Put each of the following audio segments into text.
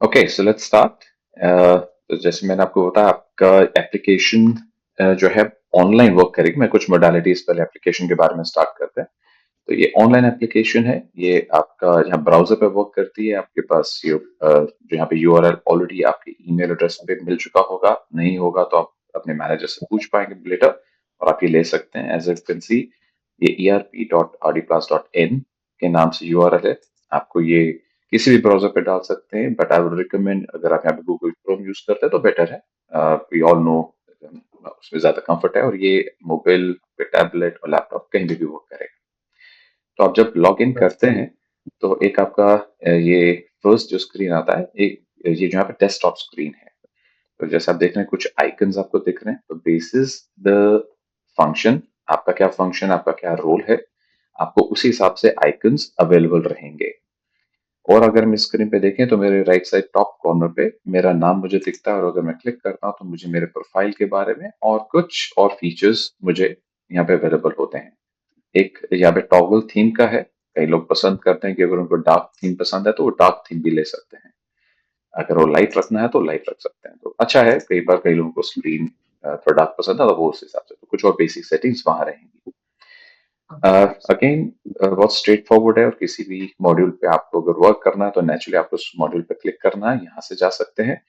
Okay, so let's start. तो जैसे मैंने आपको बताया, आपका एप्लीकेशन जो है ऑनलाइन वर्क करेगी। मैं कुछ मोडालिटीज पहले एप्लीकेशन के बारे में स्टार्ट करते हैं। तो ये ऑनलाइन एप्लीकेशन है। ये आपका यहाँ ब्राउजर पे वर्क करती है। आपके पास जो यहाँ पे यूआरएल ऑलरेडी आपके ईमेल एड्रेस पे मिल चुका होगा। नहीं होगा तो आप अपने मैनेजर से पूछ पाएंगे लेटर, और आप ये ले सकते हैं। एज यू कैन सी, ये erp.rdplus.in के नाम से यूआरएल है। आपको ये किसी भी ब्राउजर पे डाल सकते हैं, बट आई वुड रिकमेंड, अगर आप यहाँ पे गूगल क्रोम यूज करते हैं तो बेटर है। वी ऑल नो उसमें ज्यादा कंफर्ट है, और ये मोबाइल पे, टैबलेट और लैपटॉप कहीं भी वर्क करेगा। तो आप जब लॉग इन करते हैं तो एक आपका ये फर्स्ट जो स्क्रीन आता है, एक ये जो यहाँ पे डेस्कटॉप स्क्रीन है। तो जैसे आप देख रहे हैं, कुछ आइकन्स आपको दिख रहे हैं। तो दिस इज द फंक्शन। आपका क्या फंक्शन, आपका क्या रोल है, आपको उसी हिसाब से आइकन्स अवेलेबल रहेंगे। और अगर हम स्क्रीन पे देखें तो मेरे राइट साइड टॉप कॉर्नर पे मेरा नाम मुझे दिखता है, और अगर मैं क्लिक करता हूं तो मुझे मेरे प्रोफाइल के बारे में और कुछ और फीचर्स मुझे यहाँ पे अवेलेबल होते हैं। एक यहाँ पे टॉगल थीम का है। कई लोग पसंद करते हैं कि अगर उनको डार्क थीम पसंद है तो वो डार्क थीम भी ले सकते हैं। अगर वो लाइट रखना है तो लाइट रख सकते हैं। तो अच्छा है, कई बार कई लोगों को स्क्रीन थोड़ा डार्क पसंद है तो वो उस हिसाब से, तो कुछ और बेसिक सेटिंग्स वहां रहेंगी। अगेन बहुत स्ट्रेट फॉरवर्ड है, और किसी भी मॉड्यूल पे आपको अगर वर्क करना है तो नेचुरली आपको उस मॉड्यूल पे क्लिक करना है, यहाँ से जा सकते हैं।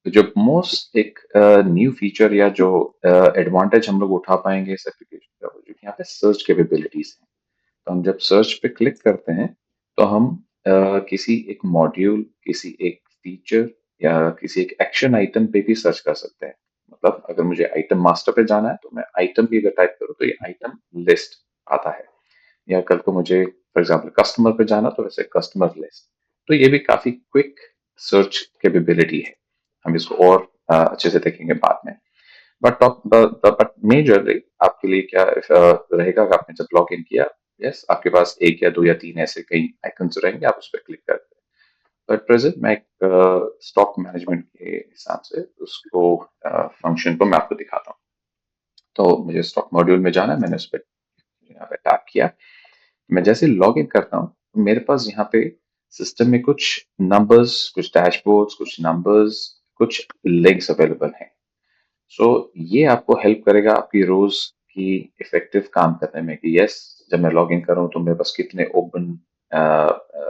तो जो मोस्ट एक न्यू फीचर या जो एडवांटेज हम लोग उठा पाएंगे इस एप्लीकेशन का, वो जो कि यहाँ पे सर्च कैपेबिलिटीज है। तो हम जब सर्च पे क्लिक करते हैं तो हम किसी एक मॉड्यूल, किसी एक फीचर या किसी एक एक्शन आइटम पे भी सर्च कर सकते हैं। मतलब अगर मुझे आइटम मास्टर पे जाना है तो मैं आइटम भी अगर टाइप करूँ तो ये आइटम लिस्ट आता है। या कल को मुझे फॉर एग्जांपल कस्टमर पे जाना तो वैसे कस्टमर लिस्ट। तो ये भी काफी क्विक सर्च कैपेबिलिटी है। हम इसको और अच्छे से देखेंगे बाद में। बट मेजरली आपके लिए क्या रहेगा कि आपने जब लॉग इन किया, यस, आपके पास एक या दो या तीन ऐसे कई आइकन्स रहेंगे, आप उस पर क्लिक करते हैं। बट प्रेजेंट मैं एक स्टॉक मैनेजमेंट के हिसाब से उसको फंक्शन को मैं आपको दिखाता हूँ। तो मुझे स्टॉक मॉड्यूल में जाना है, मैंने उस पर यहाँ पे टैप किया। मैं जैसे लॉग इन करता हूँ तो मेरे पास यहाँ पे सिस्टम में कुछ नंबर्स, कुछ डैशबोर्ड्स, कुछ नंबर्स, कुछ लिंक्स अवेलेबल हैं। सो ये आपको हेल्प करेगा आपकी रोज की इफेक्टिव काम करने में, कि यस, जब मैं लॉग इन करूँ तो मेरे पास कितने ओपन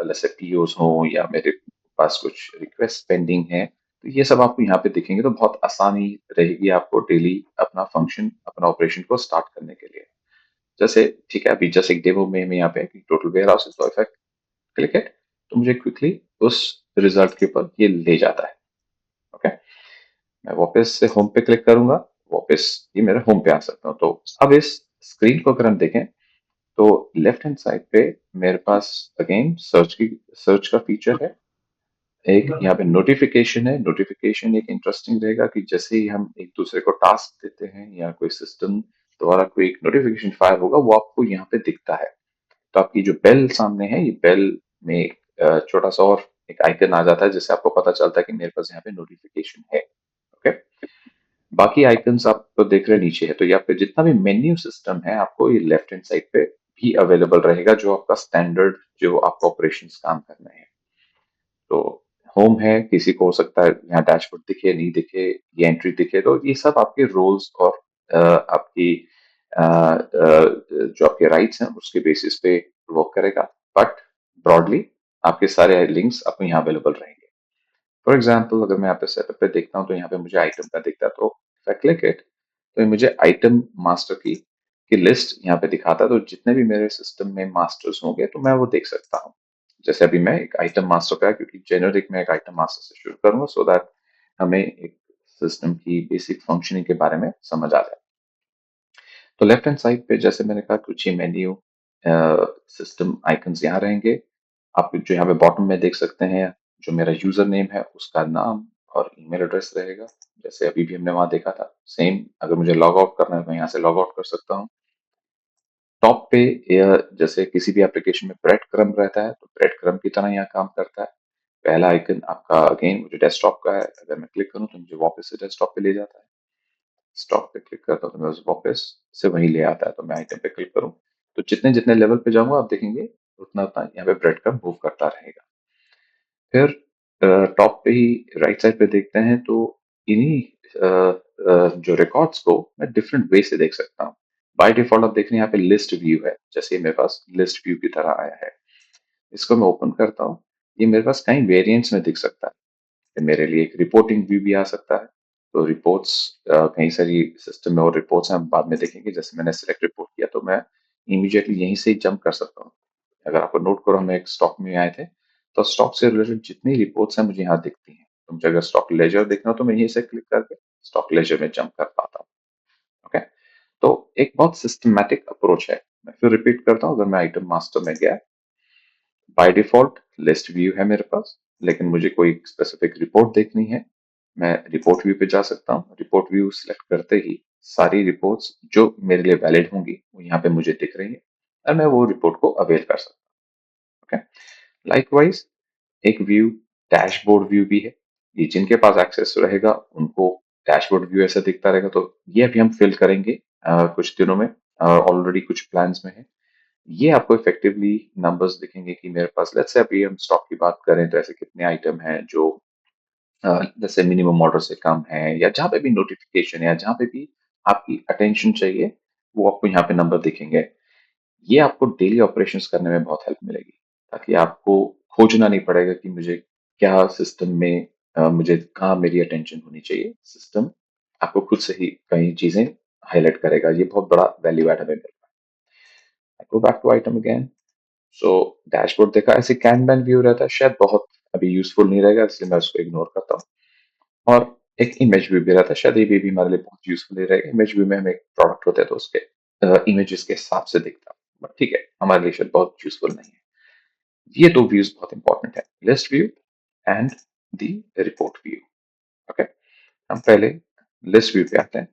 जैसे पीओस हो, या मेरे पास कुछ रिक्वेस्ट पेंडिंग है। तो ये सब आपको यहाँ पे दिखेंगे, तो बहुत आसानी रहेगी आपको डेली अपना फंक्शन, अपना ऑपरेशन को स्टार्ट करने के लिए। जैसे ठीक है, अभी जस्ट एक डेमो में मैं यहाँ पे टोटल वेयर हाउस, तो इफ आई क्लिक इट तो मुझे क्विकली उस रिजल्ट के ऊपर ये ले जाता है। ओके, मैं वापस से होम पे क्लिक करूंगा, वापस ये मेरे होम पे आ सकता हूँ। तो अब इस स्क्रीन को अगर हम देखें तो लेफ्ट हैंड साइड पे मेरे पास अगेन सर्च का फीचर है। एक यहाँ पे नोटिफिकेशन है। नोटिफिकेशन एक इंटरेस्टिंग रहेगा कि जैसे ही हम एक दूसरे को टास्क देते हैं या कोई सिस्टम द्वारा कोई एक नोटिफिकेशन फायर होगा, वो आपको यहाँ पे दिखता है। तो आपकी जो बेल सामने है, ये बेल में एक छोटा सा और एक आइकन आ जाता है, जिससे आपको पता चलता है कि मेरे पास यहाँ पे नोटिफिकेशन है। ओके, बाकी आइकन्स आप तो देख रहे हैं नीचे है, तो यहाँ पे जितना भी मेन्यू सिस्टम है आपको ये लेफ्ट हैंड साइड पे भी अवेलेबल रहेगा, जो आपका स्टैंडर्ड जो आपका ऑपरेशंस काम करने हैं। तो होम है, किसी को हो सकता है यहाँ डैशबोर्ड दिखे, नहीं दिखे, ये एंट्री दिखे, तो ये सब आपके रोल्स और आपकी जो आपके राइट्स हैं उसके बेसिस पे वर्क करेगा। बट ब्रॉडली आपके सारे लिंक्स आपको यहाँ अवेलेबल रहेंगे। फॉर एग्जाम्पल अगर मैं यहाँ पे सेटअप पे देखता हूँ तो यहाँ पे मुझे आइटम का दिखता है, तो इफ आई क्लिक इट तो ये मुझे आइटम मास्टर की लिस्ट यहाँ पे दिखाता है। तो जितने भी मेरे सिस्टम में मास्टर्स होंगे तो मैं वो देख सकता हूँ। जैसे अभी मैं एक आइटम मास्टर पे आया, क्योंकि जेनरिक में एक आइटम मास्टर से शुरू करूंगा, सो दैट हमें एक सिस्टम की बेसिक फंक्शनिंग के बारे में समझ आ जाए। तो लेफ्ट हैंड साइड पे जैसे मैंने कहा, कुछ ये मेन्यू सिस्टम आइकन्स यहाँ रहेंगे। आप जो यहाँ पे बॉटम में देख सकते हैं, जो मेरा यूजर नेम है उसका नाम और ईमेल एड्रेस रहेगा, जैसे अभी भी हमने वहां देखा था। सेम अगर मुझे लॉग आउट करना है, मैं यहाँ से लॉग आउट कर सकता हूँ। टॉप पे जैसे किसी भी एप्लीकेशन में ब्रेड क्रम रहता है, तो ब्रेड क्रम की तरह यहाँ काम करता है। पहला आइकन आपका अगेन मुझे डेस्कटॉप का है, अगर मैं क्लिक करूँ तो मुझे वापस से डेस्कटॉप पे ले जाता है। स्टॉप पे क्लिक करता हूँ तो मैं वापस से वहीं ले आता है। तो मैं आइटम पे क्लिक करूँ तो जितने जितने लेवल पे जाऊंगा आप देखेंगे उतना उतना यहाँ पे ब्रेड क्रम मूव करता रहेगा। फिर टॉप पे ही राइट साइड पे देखते हैं तो इन्हीं जो रिकॉर्ड्स को मैं डिफरेंट वे से देख सकता हूँ। बाय डिफॉल्ट आप देख रहे हैं यहाँ पे लिस्ट व्यू है, जैसे मेरे पास लिस्ट व्यू की तरह आया है। इसको मैं ओपन करता हूँ, ये मेरे पास कई वेरिएंट्स में दिख सकता है। फिर मेरे लिए एक रिपोर्टिंग व्यू भी आ सकता है। तो रिपोर्ट्स कई सारी सिस्टम में और रिपोर्ट्स हम बाद में देखेंगे। जैसे मैंने सिलेक्ट रिपोर्ट किया तो मैं इमीडिएटली यहीं से ही जंप कर सकता हूँ। अगर आपको नोट करो, हम एक स्टॉक में आए थे, तो स्टॉक से रिलेटेड जितनी रिपोर्ट्स हैं मुझे यहाँ दिखती हैं। तो मुझे अगर स्टॉक लेजर देखना हो तो मैं यहीं से क्लिक करके स्टॉक लेजर में जंप कर पाता हूँ। ओके, तो एक बहुत सिस्टमैटिक अप्रोच है। मैं फिर रिपीट करता हूँ, अगर मैं आइटम मास्टर में गया, बाय डिफॉल्ट लिस्ट व्यू है मेरे पास, लेकिन मुझे कोई स्पेसिफिक रिपोर्ट देखनी है, मैं रिपोर्ट व्यू पे जा सकता हूँ। रिपोर्ट व्यू सिलेक्ट करते ही सारी रिपोर्ट्स जो मेरे लिए वैलिड होंगी वो यहाँ पे मुझे दिख रही है, और मैं वो रिपोर्ट को अवेल कर सकता हूँ। ओके, लाइकवाइज एक व्यू डैशबोर्ड व्यू भी है। ये जिनके पास एक्सेस रहेगा उनको डैशबोर्ड व्यू ऐसा दिखता रहेगा। तो ये अभी हम फिल करेंगे कुछ दिनों में, ऑलरेडी कुछ प्लान्स में है। ये आपको इफेक्टिवली नंबर्स दिखेंगे कि मेरे पास, लेट्स से अभी हम स्टॉक की बात करें तो ऐसे कितने आइटम हैं जो जैसे मिनिमम ऑर्डर से कम है, या जहाँ पे भी नोटिफिकेशन है, या जहाँ पे भी आपकी अटेंशन चाहिए, वो आपको यहाँ पे नंबर दिखेंगे। ये आपको डेली ऑपरेशंस करने में बहुत हेल्प मिलेगी, ताकि आपको खोजना नहीं पड़ेगा कि मुझे क्या सिस्टम में मुझे कहाँ मेरी अटेंशन होनी चाहिए। सिस्टम आपको खुद से ही कई चीजें हाईलाइट करेगा। ये बहुत बड़ा वैल्यू एड हमें मिलता है। Go back to item again. So dashboard देखा, ऐसे कैन व्यू रहता है, शायद बहुत अभी यूजफुल नहीं रहेगा, इसलिए मैं उसको इग्नोर करता हूँ। और एक इमेज व्यू भी रहता है, शायद ये भी हमारे लिए बहुत यूजफुल नहीं रहेगा। इमेज व्यू में हम एक प्रोडक्ट होते हैं तो उसके इमेजेस के हिसाब से दिखता है, बट ठीक है, हमारे लिए शायद बहुत यूजफुल नहीं है। ये दो व्यूज बहुत इंपॉर्टेंट है, list view and the report view. Okay, हम पहले लिस्ट व्यू पे आते हैं।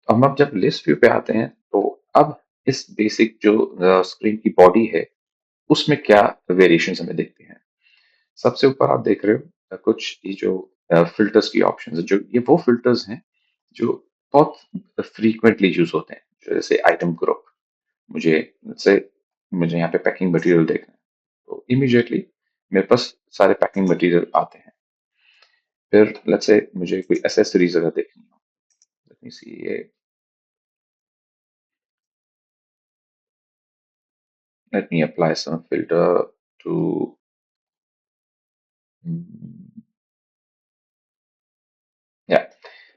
तो हम अब जब लिस्ट व्यू पे आते हैं तो अब इस बेसिक जो स्क्रीन की बॉडी है उसमें क्या वेरिएशन हमें दिखते हैं। सबसे ऊपर आप देख रहे हो कुछ ये जो फिल्टर्स की ऑप्शन है, जो ये वो फिल्टर्स हैं जो बहुत फ्रीक्वेंटली यूज होते हैं। जैसे आइटम ग्रुप, मुझे से मुझे यहाँ पे पैकिंग मटेरियल देखना है, तो इमीडिएटली मेरे पास सारे पैकिंग मटेरियल आते हैं। फिर लेट्स से मुझे कोई एसेसरीज अगर देखनी हो, लेट मी सी, ये let me apply some filter to, या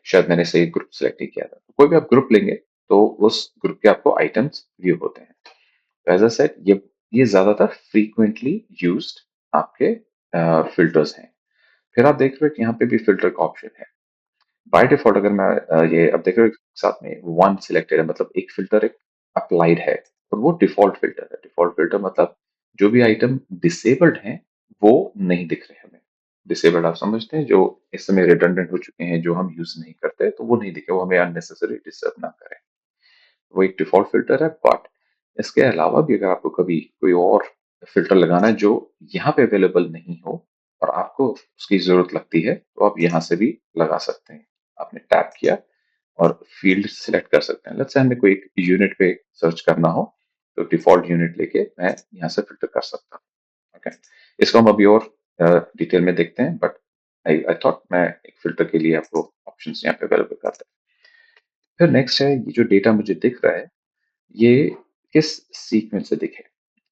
शायद मैंने सही ग्रुप सेलेक्ट नहीं किया था। कोई भी आप ग्रुप लेंगे तो उस ग्रुप के आपको आइटम्स व्यू होते हैं। तो एज अ सेट, ये ज्यादातर फ्रीक्वेंटली यूज्ड आपके फिल्टर्स हैं। फिर आप देख रहे हो कि यहाँ पे भी फिल्टर का ऑप्शन है। बाय डिफॉल्ट अगर मैं ये अब देख रहे हो साथ में वन सिलेक्टेड है, मतलब एक फिल्टर एक अप्लाइड है, और वो डिफॉल्ट फिल्टर है। डिफॉल्ट फिल्टर मतलब जो भी आइटम डिसेबल्ड हैं वो नहीं दिख रहे हमें। डिसेबल्ड आप समझते हैं, जो इस समय रिडंडेंट हो चुके हैं, जो हम यूज नहीं करते, तो वो नहीं दिखे, वो हमें अननेसेसरी डिस्टर्ब ना करें। वो एक डिफॉल्ट फिल्टर है। बट इसके अलावा भी अगर आपको कभी कोई और फिल्टर लगाना है जो यहाँ पे अवेलेबल नहीं हो और आपको उसकी जरूरत लगती है, तो आप यहाँ से भी लगा सकते हैं। आपने टैप किया और फील्ड सिलेक्ट कर सकते हैं। लेट्स से हमें कोई एक यूनिट पे सर्च करना हो, तो डिफॉल्ट यूनिट लेके मैं यहाँ से फिल्टर कर सकता हूँ। ओके, इसको हम अभी और डिटेल में देखते हैं, बट आई थॉट मैं एक फिल्टर के लिए आपको ऑप्शंस यहाँ पे अवेलेबल करता है। फिर नेक्स्ट है, ये जो डेटा मुझे दिख रहा है ये किस सीक्वेंस से दिखे।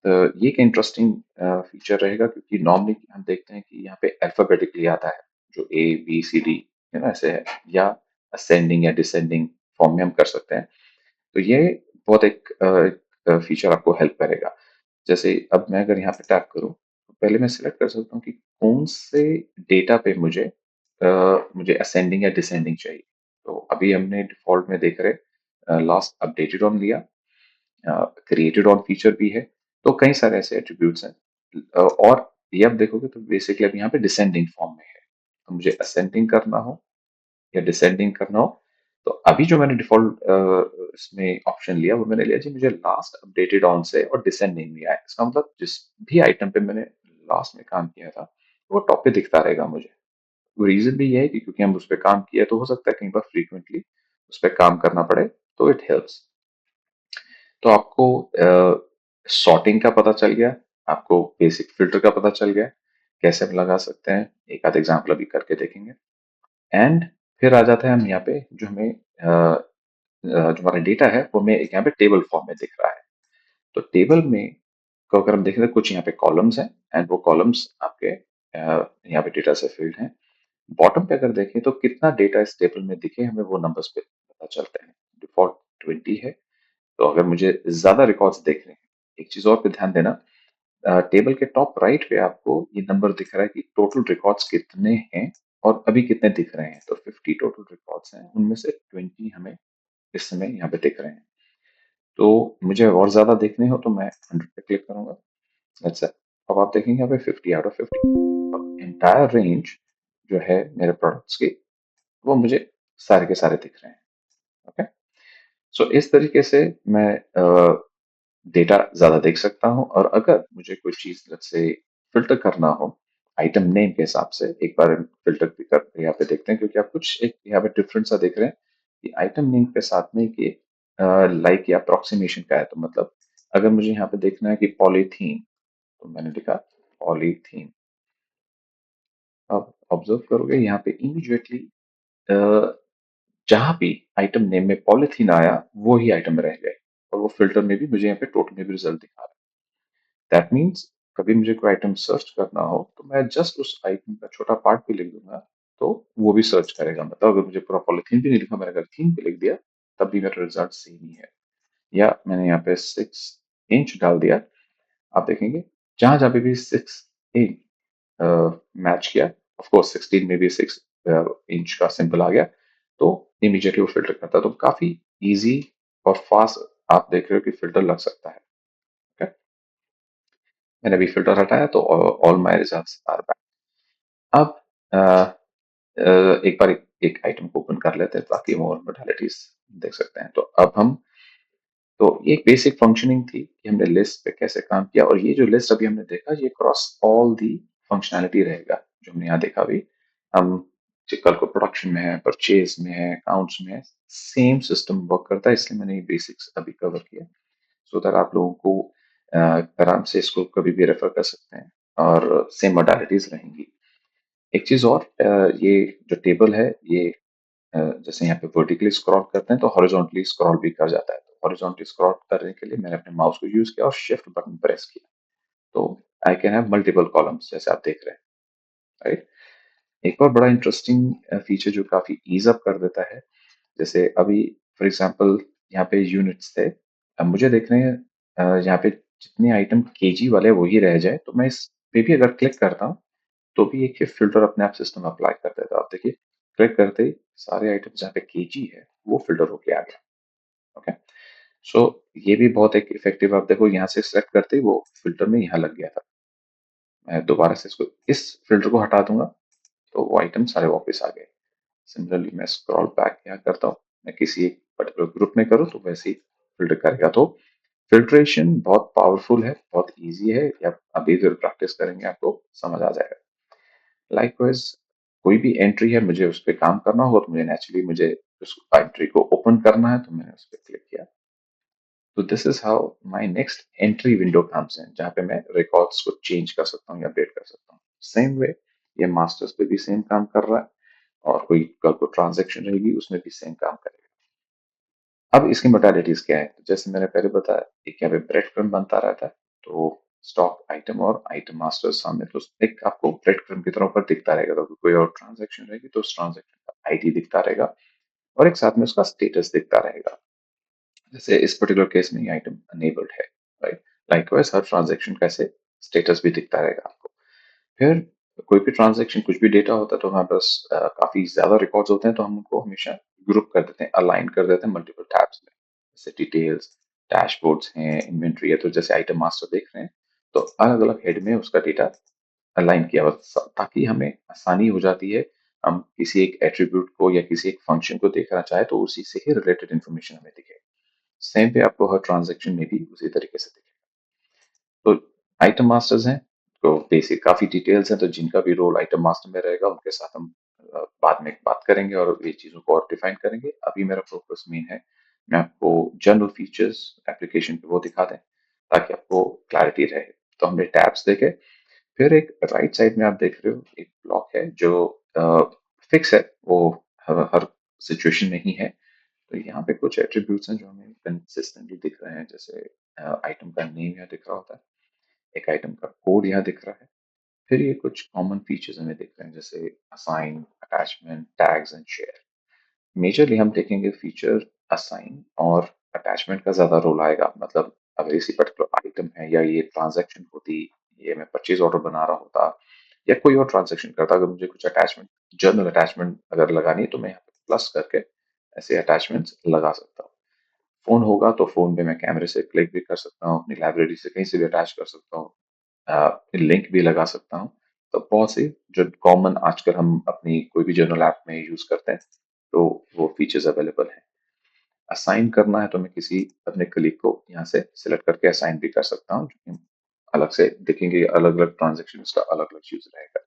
तो ये एक इंटरेस्टिंग फीचर रहेगा, क्योंकि नॉर्मली हम देखते हैं कि यहाँ पे अल्फाबेटिकली आता है, जो ए बी सी डी है ना, ऐसे है, या असेंडिंग या डिसेंडिंग फॉर्म में हम कर सकते हैं। तो ये बहुत एक फीचर आपको हेल्प करेगा। जैसे अब मैं अगर यहाँ पे टैप करूँ तो पहले मैं सिलेक्ट कर सकता हूँ कि कौन से डेटा पे मुझे असेंडिंग या डिसेंडिंग चाहिए। तो अभी हमने डिफॉल्ट में देख रहे लास्ट अपडेटेड ऑन लिया, क्रिएटेड ऑन फीचर भी है। तो कई सारे ऐसे एट्रीब्यूट्स हैं। और ये आप देखोगे तो बेसिकली अब यहाँ पे डिसेंडिंग फॉर्म में है। तो मुझे असेंडिंग करना हो या डिसेंडिंग करना हो, तो अभी जो मैंने डिफॉल्ट इसमें ऑप्शन लिया वो मैंने लिया जी मुझे लास्ट अपडेटेड ऑन से और डिसेंडिंग में आए। इसका मतलब जिस भी आइटम पे मैंने लास्ट में काम किया था वो टॉप पे दिखता रहेगा मुझे। वो रीजन भी ये है कि क्योंकि हम उस पर काम किया, तो हो सकता है कहीं पर फ्रीक्वेंटली उस पर काम करना पड़े, तो इट हेल्प्स। तो आपको सॉर्टिंग का पता चल गया, आपको बेसिक फिल्टर का पता चल गया। कैसे हम लगा सकते हैं, एक आध एग्जाम्पल अभी करके देखेंगे। एंड फिर आ जाता है हम यहाँ पे जो हमें जो हमारा डेटा है वो हमें एक यहाँ पे टेबल फॉर्म में दिख रहा है। तो टेबल में को अगर हम देखें तो कुछ यहाँ पे कॉलम्स हैं एंड वो कॉलम्स आपके यहाँ पे डेटा से फील्ड हैं। बॉटम पे अगर देखें तो कितना डेटा इस टेबल में दिखे हमें वो नंबर्स पे पता चलते हैं। डिफॉल्ट 20 है। तो अगर मुझे ज्यादा रिकॉर्ड्स देखने हैं, एक चीज और पे ध्यान देना, टेबल के टॉप राइट पे आपको ये नंबर दिख रहा है कि टोटल रिकॉर्ड्स कितने हैं और अभी कितने दिख रहे हैं। तो 50 टोटल रिकॉर्ड्स हैं, उनमें से 20 हमें इस समय यहाँ पे दिख रहे हैं। तो मुझे और ज्यादा देखने हो तो मैं 100 पे क्लिक करूंगा। अच्छा, अब आप देखेंगे यहाँ पे 50 आउट ऑफ 50। अब एंटायर रेंज जो है मेरे प्रोडक्ट्स की वो मुझे सारे के सारे दिख रहे हैं। ओके, सो इस तरीके से मैं डेटा ज्यादा देख सकता हूँ। और अगर मुझे कोई चीज से फिल्टर करना हो आइटम नेम के हिसाब से, एक बार फिल्टर भी कर यहाँ पे देखते हैं, क्योंकि आप कुछ एक यहाँ पे डिफरेंट सा देख रहे हैं कि आइटम नेम के साथ में कि लाइक या अप्रोक्सीमेशन का है। तो मतलब अगर मुझे यहाँ पे देखना है कि पॉलीथीन, तो मैंने लिखा पॉलीथीन। अब ऑब्जर्व करोगे यहाँ पे इमीडिएटली जहां भी आइटम नेम में पॉलीथीन आया वो ही आइटम रह गए, और वो फिल्टर में भी मुझे यहाँ पे टोटल में भी रिजल्ट दिखा रहा है। दैट मीन्स कभी मुझे कोई आइटम सर्च करना हो तो मैं जस्ट उस आइटम का छोटा पार्ट भी लिख दूंगा तो वो भी सर्च करेगा। मतलब अगर मुझे पूरा पॉलीथीन भी नहीं लिखा, मैंने अगर थीम पे लिख दिया तब भी मेरा रिजल्ट सेम ही है। या मैंने यहाँ पे 6 इंच डाल दिया, आप देखेंगे जहां जहां पे भी 6 इंच मैच किया, ऑफ कोर्स 16 में भी 6 इंच का सिंबल आ गया, तो इमीडिएटली वो फिल्टर करता है। तो काफी इजी और फास्ट आप देख रहे हो कि फिल्टर लग सकता है। ओके, मैंने अभी फिल्टर हटाया तो all my results are back. अब अ, एक बार एक आइटम को ओपन कर लेते हैं ताकि हम और मोडालिटीज देख सकते हैं। तो अब हम, तो ये एक बेसिक फंक्शनिंग थी कि हमने लिस्ट पे कैसे काम किया, और ये जो लिस्ट अभी हमने देखा ये क्रॉस ऑल दी फंक्शनैलिटी रहेगा जो हमने यहाँ देखा अभी। हम कल को प्रोडक्शन में है, परचेज में है, अकाउंट्स में है, सेम सिस्टम वर्क करता है, इसलिए मैंने ये बेसिक्स अभी कवर किया सो दैट आप लोगों को आराम से इसको कभी भी रेफर कर सकते हैं और सेम मोडालिटीज रहेंगी। एक चीज और, ये जो टेबल है ये जैसे यहाँ पे वर्टिकली स्क्रॉल करते हैं तो हॉरिजॉन्टली स्क्रॉल भी कर जाता है। तो हॉरिजॉन्टली स्क्रॉल करने के लिए मैंने अपने माउस को यूज किया और शिफ्ट बटन प्रेस किया, तो I can have multiple columns जैसे आप देख रहे हैं, राइट। एक और बड़ा इंटरेस्टिंग फीचर जो काफी ईज अप कर देता है, जैसे अभी फॉर एग्जांपल यहाँ पे यूनिट्स थे, अब मुझे देख रहे हैं यहाँ पे जितने आइटम केजी वाले वही रह जाए, तो मैं इस पे भी अगर क्लिक करता हूँ तो भी एक फिल्टर अपने आप सिस्टम अप्लाई कर देता है। आप देखिए क्लिक करते ही सारे आइटम जहाँ पे केजी है वो फिल्टर होके आ गया। ओके, सो ये भी बहुत एक इफेक्टिव, आप देखो यहाँ से सेलेक्ट करते ही वो फिल्टर में यहाँ लग गया था। मैं दोबारा से इसको इस फिल्टर को हटा दूंगा तो वो आइटम सारे वापस आ गए। सिमिलरली मैं स्क्रॉल बैक यहाँ करता हूँ, मैं किसी एक पर्टिकुलर ग्रुप में करूँ तो वैसे ही फिल्टर करेगा। तो फिल्ट्रेशन बहुत पावरफुल है, बहुत इजी है, या अभी जब प्रैक्टिस करेंगे आपको समझ आ जाएगा। लाइकवाइज कोई भी एंट्री है मुझे उस पर काम करना हो तो मुझे नेचुरली मुझे उस एंट्री को ओपन करना है तो मैंने उस पर क्लिक किया। तो this is how my next entry window comes in, जहाँ पे मैं रिकॉर्ड्स को चेंज कर सकता हूँ या अपडेट कर सकता हूँ। सेम वे ये मास्टर्स पे भी सेम काम कर रहा है, और कोई कल को ट्रांजेक्शन रहेगी उसमें भी सेम काम करेगा। अब इसकी मोडालिटीज क्या है, तो जैसे मैंने पहले बताया एक यहाँ पे ब्रेड क्रम्ब बनता रहता है। तो स्टॉक आइटम और आइटम मास्टर सामने, तो एक आपको ब्रेड क्रम्ब की तरह ऊपर दिखता रहेगा। तो कोई और ट्रांजेक्शन रहेगी तो उस ट्रांजेक्शन का आईडी दिखता रहेगा और एक साथ में उसका स्टेटस दिखता रहेगा। जैसे इस पर्टिकुलर केस में ये आइटम अनेबल्ड है, राइट। लाइकवाइज हर ट्रांजेक्शन का ऐसे स्टेटस भी दिखता रहेगा आपको। फिर कोई भी ट्रांजेक्शन कुछ भी डेटा होता है तो हमारे पास काफी ज्यादा रिकॉर्ड्स होते हैं, तो हम उनको हमेशा ग्रुप कर देते हैं, अलाइन कर देते हैं मल्टीपल टैब्स में। जैसे डिटेल्स, डैशबोर्ड्स हैं, इन्वेंट्री है, तो जैसे आइटम मास्टर देख रहे हैं तो अलग अलग हेड में उसका डेटा अलाइन किया हुआ, ताकि हमें आसानी हो जाती है। हम किसी एक एट्रीब्यूट को या किसी एक फंक्शन को देखना चाहे तो उसी से ही रिलेटेड इन्फॉर्मेशन हमें दिखे। सेम पे आपको हर ट्रांजेक्शन में भी उसी तरीके से दिखे। तो आइटम मास्टर्स हैं, तो बेसिक काफी डिटेल्स हैं, तो जिनका भी रोल आइटम मास्टर में रहेगा उनके साथ हम बाद में बात करेंगे और ये चीजों को और डिफाइन करेंगे। अभी मेरा फोकस मेन है मैं आपको जनरल फीचर्स एप्लीकेशन पे वो दिखा दें ताकि आपको क्लैरिटी रहे। तो हमने टैब्स देखे, फिर एक राइट साइड में आप देख रहे हो एक ब्लॉक है जो फिक्स है, वो हर सिचुएशन में ही है। तो यहाँ पे कुछ एट्रीब्यूट्स हैं जो हमें कंसिस्टेंटली दिख रहे हैं, जैसे आइटम का नेम यहाँ दिख रहा होता है, एक आइटम का कोड यहाँ दिख रहा है। फिर ये कुछ कॉमन फीचर्स हमें दिख रहे हैं, जैसे assign, attachment, tags and share. Majorly हम देखेंगे फीचर असाइन और अटैचमेंट का ज्यादा रोल आएगा। मतलब अगर इसी पर्टिकुलर आइटम है या ये ट्रांजैक्शन होती, ये मैं परचेज ऑर्डर बना रहा होता या कोई और ट्रांजैक्शन करता, अगर मुझे कुछ अटैचमेंट, जर्नल अटैचमेंट अगर लगानी है तो मैं यहाँ पे प्लस करके ऐसे अटैचमेंट्स लगा सकता हूँ। फोन होगा तो फोन पे मैं कैमरे से क्लिक भी कर सकता हूँ, अपनी लाइब्रेरी से कहीं से भी अटैच कर सकता हूँ, लिंक भी लगा सकता हूँ। तो बहुत से जो कॉमन आजकल हम अपनी कोई भी जर्नल ऐप में यूज करते हैं, तो वो फीचर्स अवेलेबल हैं। असाइन करना है तो मैं किसी अपने कलीग को यहाँ से सिलेक्ट करके असाइन भी कर सकता हूँ, जो कि अलग से देखेंगे, अलग अलग ट्रांजेक्शन का अलग अलग यूज रहेगा।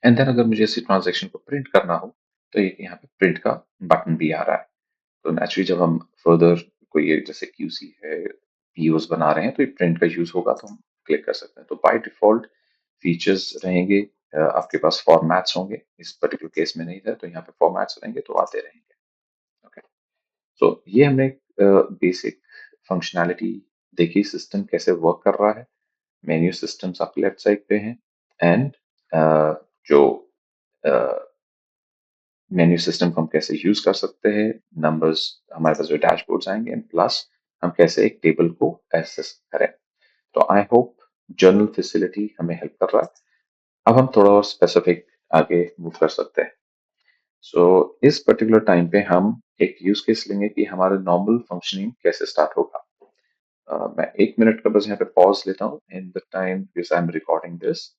एंड देन अगर मुझे इसी ट्रांजेक्शन को प्रिंट करना हो तो ये यहाँ पे प्रिंट का बटन भी आ रहा है। तो नेचुरली जब हम फर्दर कोई ये जैसे क्यूसी है, पीओस बना रहे हैं, तो ये प्रिंट का यूज होगा तो हम क्लिक कर सकते हैं। तो बाय डिफॉल्ट फीचर्स रहेंगे, आपके पास फॉर्मेट्स होंगे, इस पर्टिकुलर केस में नहीं है तो यहाँ पे फॉर्मेट्स रहेंगे तो आते रहेंगे। ओके, सो ये हमने बेसिक फंक्शनैलिटी देखी, सिस्टम कैसे वर्क कर रहा है। मेन्यू सिस्टम्स आपके लेफ्ट साइड पे हैं, एंड जो मेन्यू सिस्टम को हम कैसे यूज कर सकते हैं, नंबर्स हमारे पास जो डैशबोर्ड्स आएंगे, प्लस हम कैसे एक टेबल को एक्सेस करें। तो आई होप जर्नल फैसिलिटी हमें हेल्प कर रहा है। अब हम थोड़ा और स्पेसिफिक आगे मूव कर सकते हैं। सो इस पर्टिकुलर टाइम पे हम एक यूज केस लेंगे कि हमारा नॉर्मल फंक्शनिंग कैसे स्टार्ट होगा। मैं 1 मिनट का बस यहाँ पे पॉज लेता हूँ in the time I am recording this.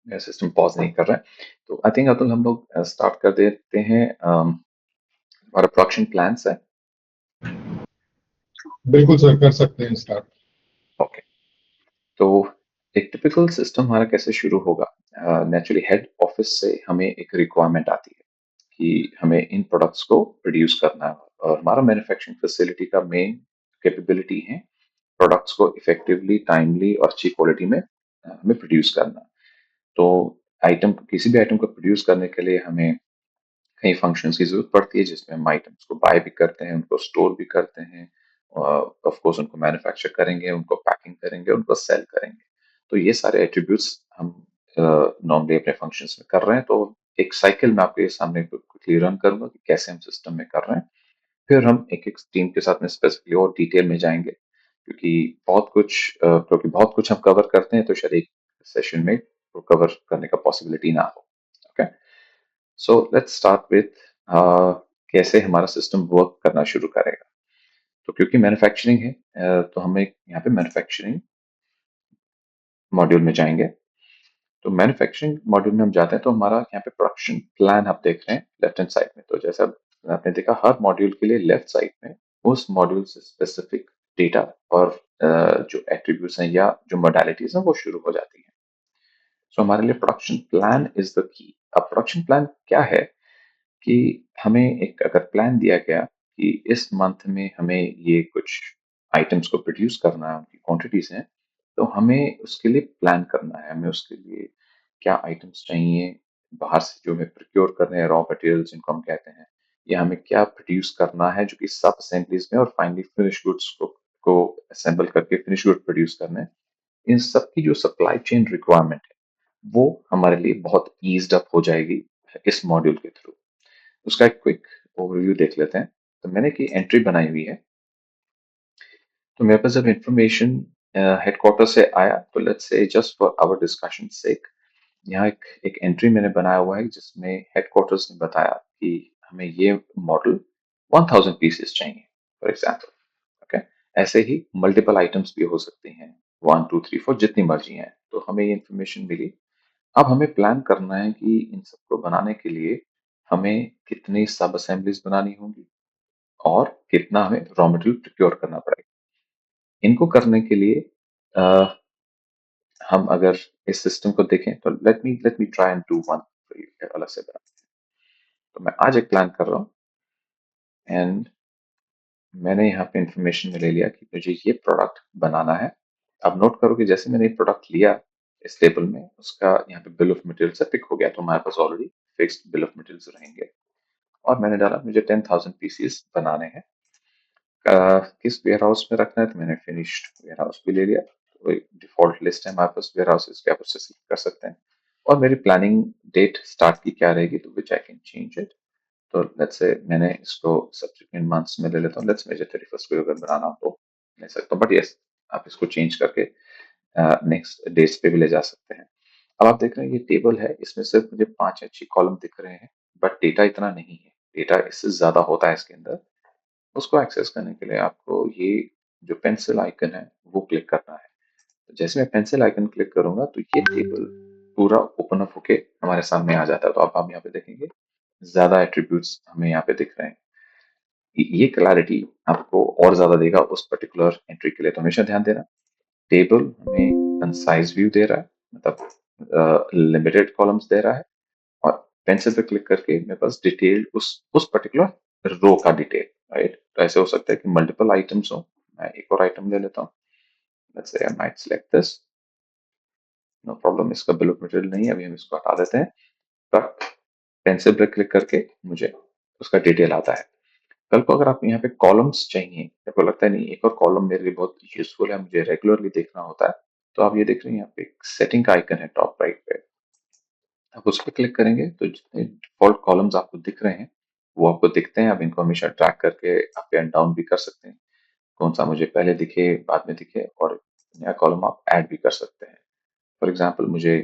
मेरा सिस्टम पॉज नहीं कर रहा है, तो आई थिंक अतुल हम लोग स्टार्ट कर देते हैं। हमारा प्रोडक्शन प्लान्स है। बिल्कुल सर, कर सकते हैं स्टार्ट। ओके, तो एक टिपिकल सिस्टम हमारा कैसे शुरू होगा। नेचुरली हेड ऑफिस से हमें एक रिक्वायरमेंट आती है कि हमें इन प्रोडक्ट्स को प्रोड्यूस करना है, और हमारा मैन्युफैक्चरिंग फैसिलिटी का मेन कैपेबिलिटी है प्रोडक्ट्स को इफेक्टिवली, टाइमली और अच्छी क्वालिटी में हमें प्रोड्यूस करना। तो आइटम, किसी भी आइटम को प्रोड्यूस करने के लिए हमें कई फंक्शंस की जरूरत पड़ती है, जिसमें हम आइटम्स को बाय भी करते हैं, उनको स्टोर भी करते हैं, ऑफ कोर्स उनको मैन्युफैक्चर करेंगे, उनको पैकिंग करेंगे, उनको सेल करेंगे। तो ये सारे एट्रीब्यूट्स हम नॉर्मली अपने फंक्शंस में कर रहे हैं। तो एक साइकिल में आपके सामने क्विकली रन करूंगा कि कैसे हम सिस्टम में कर रहे हैं। फिर हम एक एक टीम के साथ में स्पेसिफिकली और डिटेल में जाएंगे, क्योंकि बहुत कुछ हम कवर करते हैं, तो शायद एक सेशन में वो कवर करने का पॉसिबिलिटी ना हो। Okay, so let's start with कैसे हमारा सिस्टम वर्क करना शुरू करेगा। तो क्योंकि मैन्युफैक्चरिंग है, तो हमें यहाँ पे मैन्युफैक्चरिंग मॉड्यूल में जाएंगे। तो मैन्युफैक्चरिंग मॉड्यूल में हम जाते हैं तो हमारा यहाँ पे प्रोडक्शन प्लान आप देख रहे हैं लेफ्ट हैंड साइड में। तो जैसा आपने देखा, हर मॉड्यूल के लिए लेफ्ट साइड में उस मॉड्यूल से स्पेसिफिक डेटा और जो एट्रीब्यूट्स हैं या जो मोडालिटीज हैं वो शुरू हो जाती हैं। सो हमारे लिए production plan is the key. अब प्रोडक्शन प्लान क्या है कि हमें एक अगर प्लान दिया गया कि इस मंथ में हमें ये कुछ आइटम्स को प्रोड्यूस करना है, उनकी क्वांटिटीज हैं, तो हमें उसके लिए प्लान करना है। हमें उसके लिए क्या आइटम्स चाहिए, बाहर से जो हमें प्रोक्योर करने हैं, रॉ मटेरियल्स जिनको हम कहते हैं, या हमें क्या प्रोड्यूस करना है जो कि सब असेंबलीज में और फाइनली फिनिश गुड्स को असेंबल करके फिनिश गुड प्रोड्यूस करना है। इन सब की जो सप्लाई चेन रिक्वायरमेंट है वो हमारे लिए बहुत ईज्ड अप हो जाएगी इस मॉड्यूल के थ्रू। उसका एक क्विक ओवरव्यू देख लेते हैं। तो मैंने की एंट्री बनाई हुई है। तो मेरे पास जब इंफॉर्मेशन हेडक्वार्टर से आया, तो let's say just for our discussion sake, यहाँ एक एंट्री मैंने बनाया हुआ है जिसमें हेडक्वार्टर्स ने बताया कि हमें ये मॉडल 1000 पीसेस चाहिए फॉर एग्जाम्पल। ओके, ऐसे ही मल्टीपल आइटम्स भी हो सकती हैं, 1 2 3 4 जितनी मर्जी हैं। तो हमें ये इन्फॉर्मेशन मिली। अब हमें प्लान करना है कि इन सबको बनाने के लिए हमें कितनी सब असेंबलीज बनानी होंगी और कितना हमें रॉ मटेरियल प्रोक्योर करना पड़ेगा। इनको करने के लिए हम अगर इस सिस्टम को देखें तो let me try and do one अलग से बना। तो मैं आज एक प्लान कर रहा हूँ एंड मैंने यहाँ पे इंफॉर्मेशन में ले लिया कि मुझे ये प्रोडक्ट बनाना है। अब नोट करो कि जैसे मैंने ये प्रोडक्ट लिया इस टेबल में, उसका यहाँ पे बिल ऑफ मटेरियल से पिक हो गया, तो हमारे पास already fixed bill of materials रहेंगे। और मैंने डाला मुझे 10,000 पीसीस बनाने हैं। किस वेयर हाउस में रखना है, तो मैंने फिनिश्ड वेयर हाउस भी ले लिया। तो डिफॉल्ट लिस्ट है हमारे पास वेयर हाउसेस की, आप उससे सिलेक्ट कर सकते हैं। और मेरी प्लानिंग डेट स्टार्ट की क्या रहेगी, तो विच आई कैन चेंज इट। तो लेट्स से मैंने इसको सब्सिक्वेंट मंथ्स में ले लेता हूँ। लेट्स मुझे 31st को अगर बनाना हो तो ले सकता हूँ, बट यस आप इसको चेंज करके नेक्स्ट डेट्स पे भी ले जा सकते हैं। अब आप देख रहे हैं ये टेबल है, इसमें सिर्फ मुझे 5 या 6 कॉलम दिख रहे हैं, बट डेटा इतना नहीं है। डेटा इससे ज्यादा होता है इसके अंदर। उसको एक्सेस करने के लिए आपको ये जो पेंसिल आइकन है वो क्लिक करना है। तो जैसे मैं पेंसिल आइकन क्लिक करूंगा तो ये टेबल पूरा ओपन अप होके हमारे सामने आ जाता है। तो अब हम यहाँ पे देखेंगे ज्यादा एट्रीब्यूट्स हमें यहाँ पे दिख रहे हैं। ये क्लैरिटी आपको और ज्यादा देगा उस पर्टिकुलर एंट्री के लिए। तो हमेशा ध्यान देना, टेबल हमें कंसाइज व्यू दे रहा है, मतलब लिमिटेड कॉलम्स दे रहा है। और पेंसिल पे क्लिक करके मेरे पास डिटेल उस पर्टिकुलर रो का डिटेल, राइट। तो ऐसे हो सकता है कि मल्टीपल आइटम्स हो। मैं एक और आइटम ले लेता हूँ। Let's say I might select this, no problem. इसका बिल ऑफ मटेरियल नहीं है, अभी हम इसको हटा देते हैं। बट पेंसिल पे क्लिक करके मुझे उसका डिटेल आता है। कल को अगर आप यहाँ पे कॉलम्स चाहिए, आपको लगता है नहीं एक और कॉलम मेरे लिए बहुत यूजफुल है, मुझे रेगुलरली देखना होता है, तो आप ये देख रहे हैं यहाँ पे एक सेटिंग का आइकन है टॉप राइट पे। आप उस पर क्लिक करेंगे तो जितने डिफॉल्ट कॉलम्स आपको दिख रहे हैं वो आपको दिखते हैं। आप इनको हमेशा ट्रैक करके अप एंड डाउन भी कर सकते हैं, कौन सा मुझे पहले दिखे बाद में दिखे, और नया कॉलम आप ऐड भी कर सकते हैं। फॉर एग्जाम्पल मुझे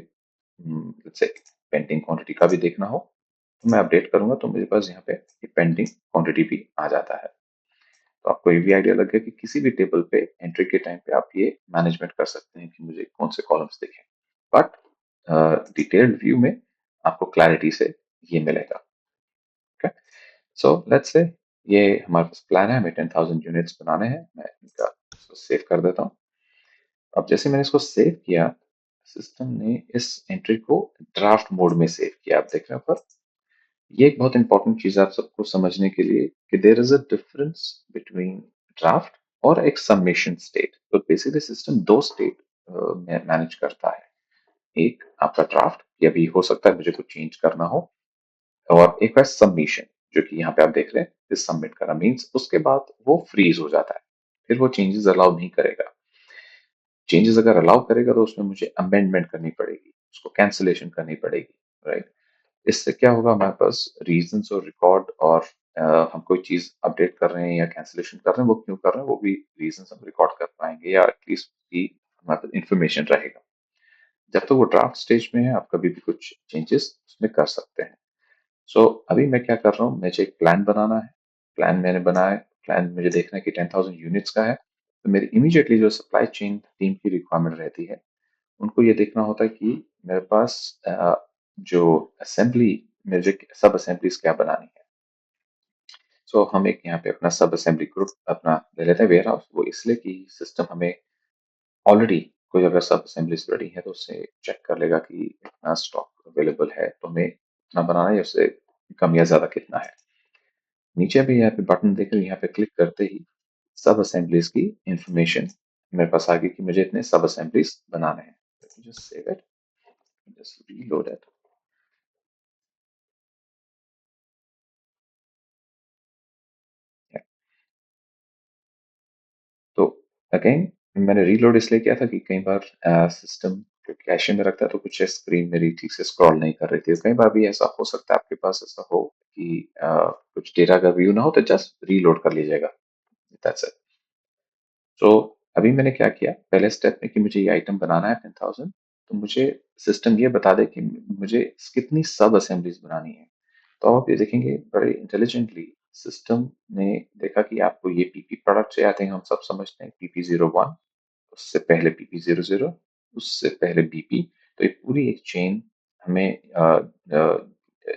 से पेंटिंग क्वांटिटी का भी देखना हो तो मैं अपडेट करूंगा, तो मेरे पास यहाँ पे ये पेंटिंग क्वांटिटी भी आ जाता है। तो आपको ये भी आइडिया लग गया कि किसी भी टेबल पे एंट्री के टाइम पे आप ये मैनेजमेंट कर सकते हैं कि मुझे कौन से कॉलम्स दिखे। बट डिटेल्ड व्यू में आपको क्लैरिटी से ये मिलेगा। ओके, सो लेट्स से ये हमारे पास प्लान है, हमें 10,000 यूनिट्स बनाने हैं। मैं इनका इसको सेव कर देता हूँ। अब जैसे मैंने इसको सेव किया, सिस्टम ने इस एंट्री को ड्राफ्ट मोड में सेव किया। आप देख रहे हैं ऊपर, ये एक बहुत इंपॉर्टेंट चीज है आप सबको समझने के लिए कि there is a difference between draft और एक सबमिशन स्टेट। तो बेसिकली सिस्टम दो स्टेट मैनेज करता है। एक आपका ड्राफ्ट, ये भी हो सकता है मुझे कुछ चेंज करना हो, और एक है सबमिशन, जो कि यहाँ पे आप देख रहे हैं सबमिट करा मीन्स उसके बाद वो फ्रीज हो जाता है, फिर वो चेंजेस अलाउ नहीं करेगा। चेंजेस अगर अलाउ करेगा तो उसमें मुझे अमेंडमेंट करनी पड़ेगी, उसको कैंसिलेशन करनी पड़ेगी, राइट। इससे क्या होगा, हमारे पास रीजंस और रिकॉर्ड, और हम कोई चीज अपडेट कर रहे हैं या कैंसिलेशन कर रहे हैं वो क्यों कर रहे हैं वो भी रीजंस हम रिकॉर्ड कर पाएंगे, या एटलीस्ट भी हमारे पास इंफॉर्मेशन रहेगा। जब तक वो ड्राफ्ट स्टेज में है आप कभी भी कुछ चेंजेस उसमें कर सकते हैं। सो अभी मैं क्या कर रहा हूँ, मुझे एक प्लान बनाना है। प्लान मैंने बनाया, प्लान मुझे देखना है कि 10,000 यूनिट्स का है। तो मेरी इमीडिएटली जो सप्लाई चेन टीम की रिक्वायरमेंट रहती है, उनको ये देखना होता है कि मेरे पास जो असेंबली, मुझे सब असेंबलीज क्या बनानी है। सो हम एक यहाँ पे अपना सब असेंबली ग्रुप अपना ले लेते हैं वेयर हाउस। वो इसलिए कि सिस्टम हमें ऑलरेडी कोई अगर सब असेंबलीज रेडी है तो उससे चेक कर लेगा कि इतना स्टॉक अवेलेबल है, तो हमें इतना बनाना है या उससे कम या ज्यादा कितना है। नीचे भी यहाँ पे बटन देकर यहाँ पे क्लिक करते ही सब असेंबलीज की इंफॉर्मेशन मेरे पास आ गई कि मुझे इतने सब असेंबलीज बनाने हैं। Just save it, just reload it. तो अगेन मैंने रीलोड इसलिए किया था कि कई बार सिस्टम कैशे में रखता है तो कुछ स्क्रीन मेरी ठीक से स्क्रॉल नहीं कर रही थी। कई बार भी ऐसा हो सकता है आपके पास ऐसा हो कि कुछ डेटा का व्यू ना हो, तो जस्ट रीलोड कर लीजिएगा, दैट्स इट। तो अभी मैंने क्या किया पहले स्टेप में कि मुझे ये आइटम बनाना है 10,000, तो मुझे सिस्टम ये बता दे कि मुझे कितनी सब असेंबलीज बनानी है। तो आप ये देखेंगे बड़े इंटेलिजेंटली सिस्टम ने देखा कि आपको ये पीपी प्रोडक्ट से आते हैं, हम सब समझते हैं PP01, उससे पहले PP00, उससे पहले BP। तो ये पूरी एक चेन हमें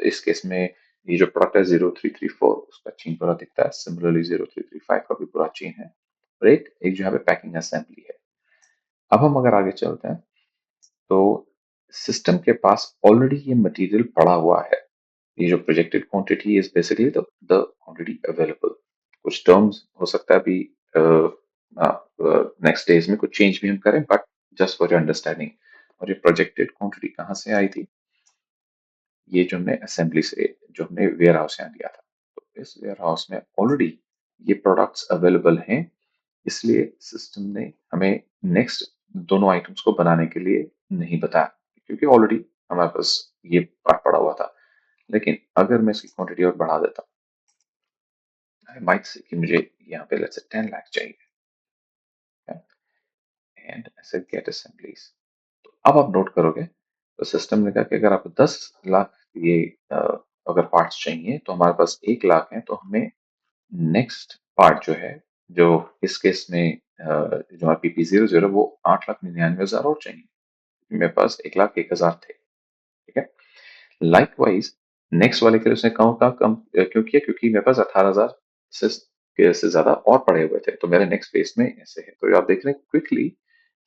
इस केस में ये जो प्रोडक्ट है 0334 उसका चेन पूरा दिखता है। सिमिलरली 0335 का भी पूरा चेन है, और एक एक जो यहाँ पे पैकिंग असेंबली है। अब हम अगर आगे चलते हैं तो सिस्टम के पास ऑलरेडी ये मटेरियल पड़ा हुआ है। ये जो projected quantity is basically the the quantity available. कुछ टर्म्स हो सकता है अभी नेक्स्ट डेज में कुछ चेंज भी हम करें, but just for your understanding. और ये प्रोजेक्टेड क्वांटिटी कहाँ से आई थी? ये जो हमने असेंबली से, जो हमने वेयर हाउस यहाँ दिया था, तो इस वेयर हाउस में ऑलरेडी ये प्रोडक्ट्स अवेलेबल हैं। इसलिए सिस्टम ने हमें नेक्स्ट दोनों आइटम्स को बनाने के लिए नहीं बताया, क्योंकि ऑलरेडी हमारे पास ये पार्ट पड़ा हुआ था। लेकिन अगर मैं इसकी क्वांटिटी और बढ़ा देता हूँ, आई माइट से कि मुझे यहाँ पे लेट्स से 10 लाख चाहिए, एंड ऐसे गेट असेंबलीज। तो अब आप नोट करोगे, तो सिस्टम ने कहा कि अगर आपको 10 लाख ये अगर पार्ट्स चाहिए, तो हमारे पास 1 लाख है, तो हमें नेक्स्ट पार्ट जो है, जो इस केस में जो हमारा PP00 वो 8,99,000 और चाहिए। मेरे पास 1,01,000 थे, ठीक है। लाइकवाइज नेक्स्ट वाले के लिए उसने कम क्यों किया? क्योंकि मेरे पास 18,000 से से ज्यादा और पड़े हुए थे, तो मेरे नेक्स्ट फेज में ऐसे है। तो आप देख रहे हैं क्विकली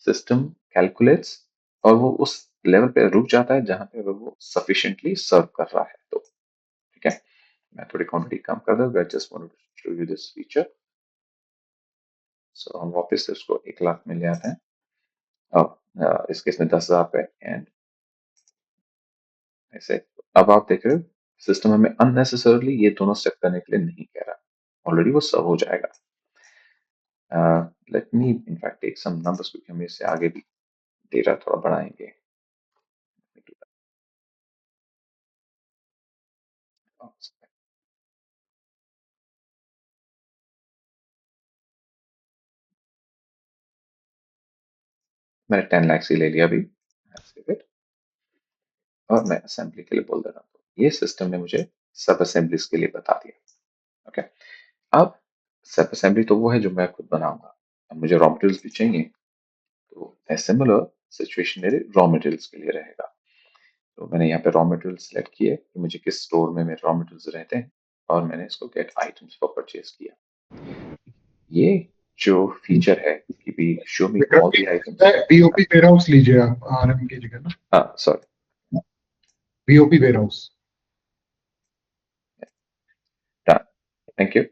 सिस्टम कैलकुलेट्स, और वो उस लेवल पे रुक जाता है जहां पे वो सफिशिएंटली सर्व कर रहा है। तो ठीक है, मैं थोड़ी क्वांटिटी कम कर दूं। I just wanted to show you this feature. So हम वापस से उसको 1 लाख में ले आते हैं। अब इस केस में 10,000 पे, एंड ऐसे। अब आप देख रहे हो सिस्टम हमें अननेसेसरली ये दोनों स्टेप करने के लिए नहीं कह रहा, ऑलरेडी वो सब हो जाएगा। Let me in fact take some numbers, क्योंकि हम इससे आगे भी डेटा थोड़ा बढ़ाएंगे। मैंने 10 लाख ही ले लिया अभी। Let's save it। और मैं असेंबली के लिए बोल दे रहा हूँ, तो ये सिस्टम ने मुझे सब असेंबलीज के लिए बता दिया। ओके, अब सब असेंबली तो वो है जो मैं खुद बनाऊंगा। अब मुझे रॉ मटेरियल्स भी चाहिए, तो सिमिलर सिचुएशन मेरे रॉ मटेरियल्स के लिए रहेगा। तो मैंने यहाँ पे रॉ मटेरियल सेलेक्ट किए कि मुझे किस स्टोर में मेरे रॉ मटेरियल्स रहते हैं, और मैंने इसको गेट आइटम्स फॉर परचेज किया। ये जो फीचर है कि भी show me all the items. BOP warehouse लीजिए आप आरएम की जगह ना। हाँ sorry, BOP warehouse. Done, thank you.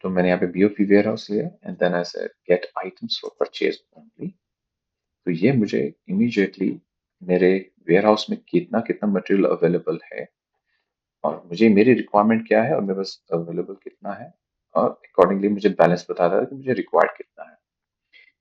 तो मैंने यहाँ पे बीओपी वेयर हाउस लिया, and then I said get items for purchase only. तो ये मुझे इमीडिएटली मेरे वेयर हाउस में कितना कितना मटेरियल अवेलेबल है, और मुझे मेरी रिक्वायरमेंट क्या है, और मेरे पास अवेलेबल कितना है, और अकॉर्डिंगली मुझे बैलेंस बता रहा है कि मुझे रिक्वायर्ड कितना है।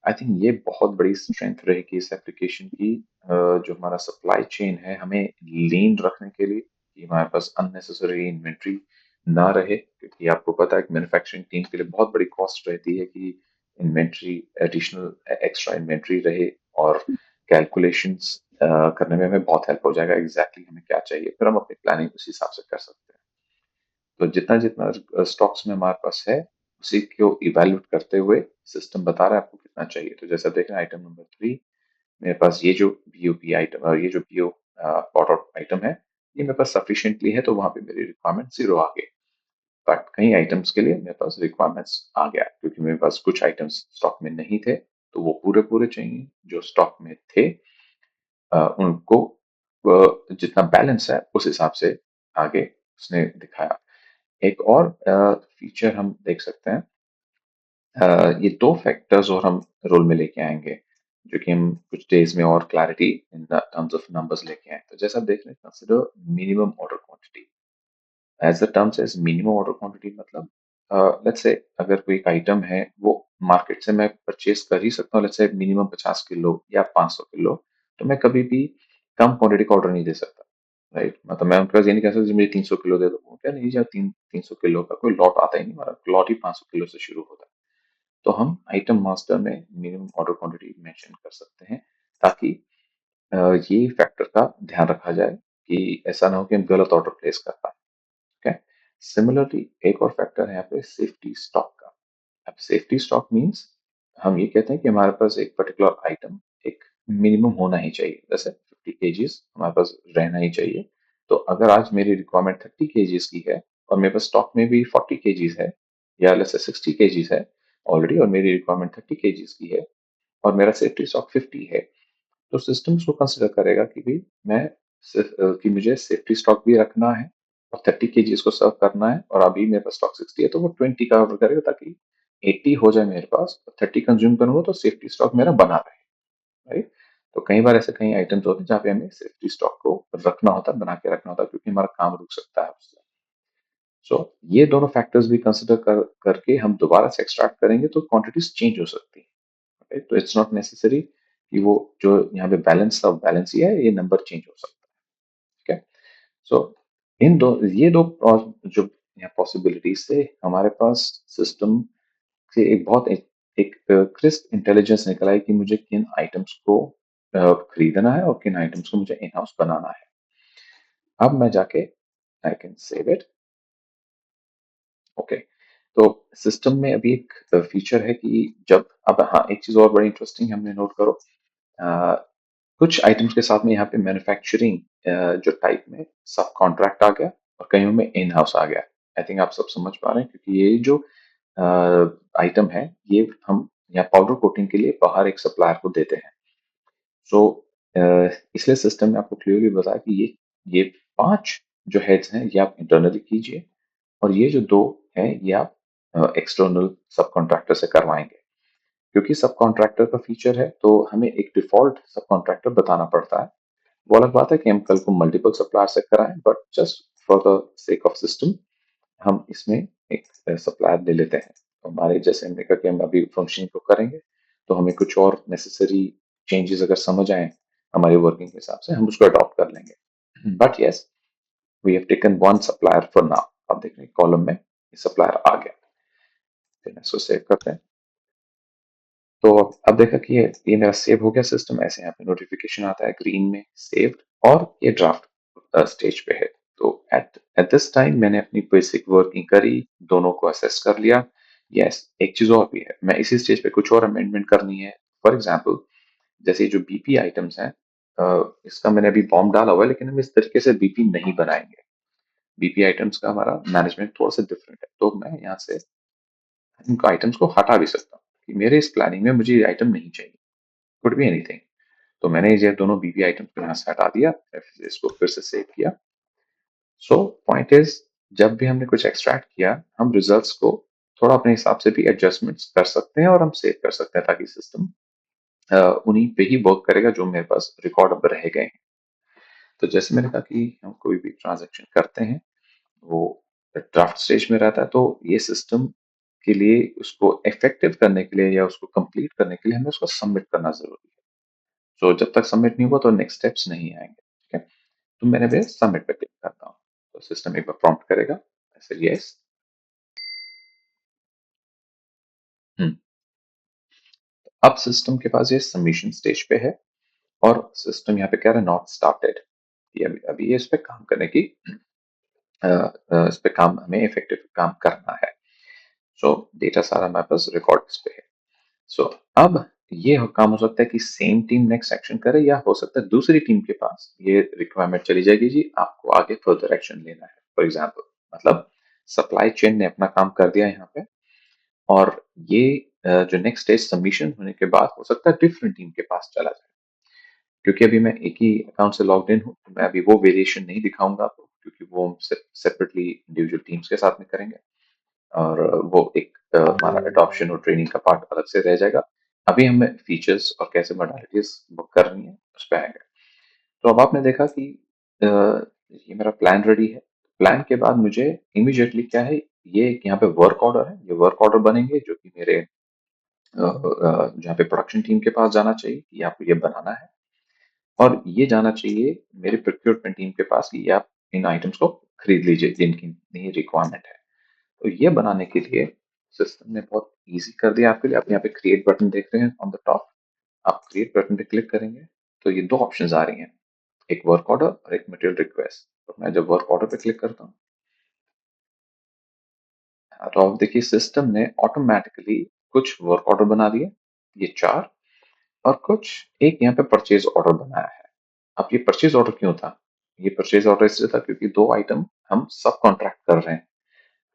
आई थिंक ये बहुत बड़ी स्ट्रेंथ रहेगी इस एप्लीकेशन की। जो हमारा सप्लाई चेन है, हमें लीन रखने के लिए, कि हमारे पास अननेसेसरी इन्वेंट्री ना रहे, क्योंकि आपको पता है कि मैन्युफैक्चरिंग टीम के लिए बहुत बड़ी कॉस्ट रहती है कि इन्वेंट्री, एडिशनल एक्स्ट्रा इन्वेंट्री रहे, और कैलकुलेशंस करने में हमें बहुत हेल्प हो जाएगा एग्जैक्टली हमें क्या चाहिए, फिर हम अपनी प्लानिंग उस हिसाब से कर सकते हैं। तो जितना जितना स्टॉक्स में हमारे पास है, उसी को इवैल्यूएट करते हुए सिस्टम बता रहा है आपको कितना चाहिए। तो जैसा देख रहे हैं आइटम नंबर 3, मेरे पास ये जो बीओपी आइटम, ये जो बीओ पॉट आउट आइटम है, ये मेरे पास सफिशिएंटली है, तो वहां पे मेरी रिक्वायरमेंट 0 आ गई। बट कई आइटम्स के लिए मेरे पास रिक्वायरमेंट्स आ गया, क्योंकि मेरे पास कुछ आइटम्स स्टॉक में नहीं थे, तो वो पूरे पूरे चाहिए। जो स्टॉक में थे उनको जितना बैलेंस है उस हिसाब से आगे उसने दिखाया। एक और फीचर हम देख सकते हैं। ये दो फैक्टर्स और हम रोल में लेके आएंगे, जो कि हम कुछ डेज में और clarity in terms of numbers लेके आए। तो जैसा आप देख रहे हैं, consider minimum order quantity. As the term says minimum order quantity मतलब, लेट्स से अगर कोई एक आइटम है, वो मार्केट से मैं परचेज कर ही सकता हूँ, लेट्स से मिनिमम 50 किलो या 500 किलो, तो मैं कभी भी कम क्वांटिटी का ऑर्डर नहीं दे सकता, राइट। मतलब मैं उनके पास ये नहीं कह सकता जी मुझे 300 किलो दे दो, वो क्या नहीं, जब 300 किलो का कोई लॉट आता ही नहीं, हमारा लॉट ही 500 किलो से शुरू होता है। तो हम आइटम मास्टर में मिनिमम ऑर्डर क्वांटिटी मेंशन कर सकते हैं, ताकि ये फैक्टर का ध्यान रखा जाए कि ऐसा ना हो कि हम गलत ऑर्डर प्लेस कर पाए। ओके, सिमिलरली एक और फैक्टर है यहाँ पे सेफ्टी स्टॉक का। अब सेफ्टी स्टॉक मींस हम ये कहते हैं कि हमारे पास एक पर्टिकुलर आइटम एक मिनिमम होना ही चाहिए, जैसे 50 केजीज हमारे पास रहना ही चाहिए। तो अगर आज मेरी रिक्वायरमेंट 30 केजीज की है, और मेरे पास स्टॉक में भी 40 केजीज है, या जैसे 60 केजीज है ऑलरेडी, और मेरी रिक्वायरमेंट 30 केजीज की है, और मेरा सेफ्टी स्टॉक 50 है, तो सिस्टम उसको कंसिडर करेगा कि भाई कि मुझे सेफ्टी स्टॉक भी रखना है और 30 kg को सर्व करना है, और अभी मेरे पास स्टॉक 60 है, तो वो 20 का ऑर्डर करेगा ताकि 80 हो जाए मेरे पास, 30 कंज्यूम करूंगा तो सेफ्टी स्टॉक मेरा बना रहे, राइट। तो कई बार ऐसे कई आइटम्स होते हैं जहाँ पे हमें सेफ्टी स्टॉक को रखना होता है, बना के रखना होता है, क्योंकि हमारा काम रुक सकता है उससे। सो ये दोनों फैक्टर्स भी कंसिडर करके हम दोबारा से एक्सट्रैक्ट करेंगे तो क्वांटिटीज चेंज हो सकती है, राइट। तो इट्स नॉट नेसेसरी कि वो जो यहाँ पे बैलेंस था बैलेंस ही है, ये नंबर चेंज हो सकता है, ठीक है। सो इन दो ये दो जो यहाँ पॉसिबिलिटीज से हमारे पास सिस्टम से एक क्रिस्प इंटेलिजेंस निकला है कि मुझे किन आइटम्स को खरीदना है और किन आइटम्स को मुझे इन हाउस बनाना है। अब मैं जाके I can save it. Okay, तो सिस्टम में अभी एक फीचर है कि जब अब हाँ एक चीज और बड़ी इंटरेस्टिंग हमने नोट करो, अ, कुछ आइटम्स के साथ में यहाँ पे मैन्युफैक्चरिंग जो टाइप में सब कॉन्ट्रैक्ट आ गया और कईयों में इन हाउस आ गया। आई थिंक आप सब समझ पा रहे हैं, क्योंकि ये जो आइटम है ये हम यहाँ पाउडर कोटिंग के लिए बाहर एक सप्लायर को देते हैं। सो इसलिए सिस्टम ने आपको क्लियरली बताया कि ये 5 जो हेड्स हैं ये आप इंटरनली कीजिए, और ये जो 2 हैं ये आप एक्सटर्नल सब कॉन्ट्रैक्टर से करवाएंगे। क्योंकि सब कॉन्ट्रैक्टर का फीचर है तो हमें एक डिफॉल्ट सब कॉन्ट्रैक्टर बताना पड़ता है। वो अलग बात है कि हम कल को मल्टीपल सप्लायर से कराएं, but just for the sake of system हम इसमें एक सप्लायर ले लेते हैं। तो हमारे जैसे हमने कहा कि हम अभी फंक्शनिंग को करेंगे, तो हमें कुछ और नेसेसरी चेंजेस अगर समझ आए हमारी वर्किंग के हिसाब से, हम उसको अडॉप्ट कर लेंगे। But yes, we have taken one supplier for now. आप देख रहे हैं कॉलम में ये सप्लायर आ गया, फिर इसको सेव करते हैं। तो अब देखा कि ये मेरा सेव हो गया सिस्टम, ऐसे यहाँ पे नोटिफिकेशन आता है ग्रीन में सेव्ड, और ये ड्राफ्ट स्टेज पे है। तो एट एट दिस टाइम मैंने अपनी बेसिक वर्किंग करी, दोनों को असेस कर लिया। यस, एक चीज और भी है, मैं इसी स्टेज पे कुछ और अमेंडमेंट करनी है। फॉर एग्जाम्पल, जैसे ये जो बीपी आइटम्स हैं, इसका मैंने अभी बॉम्ब डाला हुआ है, लेकिन हम इस तरीके से बीपी नहीं बनाएंगे। बीपी आइटम्स का हमारा मैनेजमेंट थोड़ा सा डिफरेंट है, तो मैं यहाँ से इनको आइटम्स को हटा भी सकता हूँ कि मेरे इस प्लानिंग में मुझे ये आइटम नहीं चाहिए, कुड बी एनीथिंग। तो मैंने ये दोनों बीबी आइटम्स को यहाँ से हटा दिया, इसको फिर से सेव किया। सो पॉइंट इज, जब भी हमने कुछ एक्सट्रैक्ट किया, हम रिजल्ट्स को थोड़ा अपने हिसाब से भी एडजस्टमेंट्स कर सकते हैं और हम सेव कर सकते हैं, ताकि सिस्टम उन्हीं पे ही वर्क करेगा जो मेरे पास रिकॉर्ड अब रह गए हैं। तो जैसे मैंने कहा कि हम कोई भी ट्रांजेक्शन करते हैं वो ड्राफ्ट स्टेज में रहता है, तो ये सिस्टम के लिए उसको इफेक्टिव करने के लिए या उसको कंप्लीट करने के लिए हमें उसको सबमिट करना जरूरी है। सो जब तक सबमिट नहीं हुआ तो नेक्स्ट स्टेप्स नहीं आएंगे, ठीक है। तो मैंने भी सबमिट पे क्लिक करता हूँ, तो सिस्टम एक बार प्रॉम्प्ट करेगा, ऐसे यस। अब सिस्टम के पास ये सबमिशन स्टेज पे है, और सिस्टम यहाँ पे कह रहा है नॉट स्टार्टेड। ये अभी अभी ये इस पे काम करने की इस पे काम हमें इफेक्टिव काम करना है। सो डेटा सारा हमारे पास रिकॉर्ड इस पे है। सो अब ये काम हो सकता है कि सेम टीम नेक्स्ट एक्शन करे, या हो सकता है दूसरी टीम के पास ये रिक्वायरमेंट चली जाएगी, जी आपको आगे फर्दर एक्शन लेना है। फॉर एग्जांपल, मतलब सप्लाई चेन ने अपना काम कर दिया यहाँ पे, और ये जो नेक्स्ट स्टेज सबमिशन होने के बाद हो सकता है डिफरेंट टीम के पास चला जाए। क्योंकि अभी मैं एक ही अकाउंट से लॉग्ड इन हूँ, तो मैं अभी वो वेरिएशन नहीं दिखाऊंगा आपको, क्योंकि वो हम सेपरेटली इंडिविजुअल टीम्स के साथ में करेंगे, और वो एक हमारा एडॉप्शन और ट्रेनिंग का पार्ट अलग से रह जाएगा। अभी हमें फीचर्स और कैसे मॉडलिटीज बुक करनी है उस पर आएंगे। तो अब आपने देखा कि ये मेरा प्लान रेडी है। प्लान के बाद मुझे इमीडिएटली क्या है, ये यहाँ पे वर्क ऑर्डर है, ये वर्क ऑर्डर बनेंगे जो कि मेरे जहाँ पे प्रोडक्शन टीम के पास जाना चाहिए कि आपको ये बनाना है, और ये जाना चाहिए मेरे प्रोक्योरमेंट टीम के पास कि आप इन आइटम्स को खरीद लीजिए जिनकी नहीं रिक्वायरमेंट है। तो ये बनाने के लिए सिस्टम ने बहुत इजी कर दिया आपके लिए। आप यहाँ पे क्रिएट बटन देख रहे हैं ऑन द टॉप, आप क्रिएट बटन पे क्लिक करेंगे तो ये दो ऑप्शंस आ रही हैं, एक वर्क ऑर्डर और एक मटेरियल रिक्वेस्ट। तो मैं जब वर्क ऑर्डर पे क्लिक करता हूँ, तो आप देखिए सिस्टम ने ऑटोमेटिकली कुछ वर्क ऑर्डर बना दिए, ये 4, और कुछ एक यहाँ पे परचेज ऑर्डर बनाया है। अब ये परचेज ऑर्डर क्यों था? ये परचेज ऑर्डर इसलिए था क्योंकि 2 आइटम हम सब कॉन्ट्रैक्ट कर रहे हैं,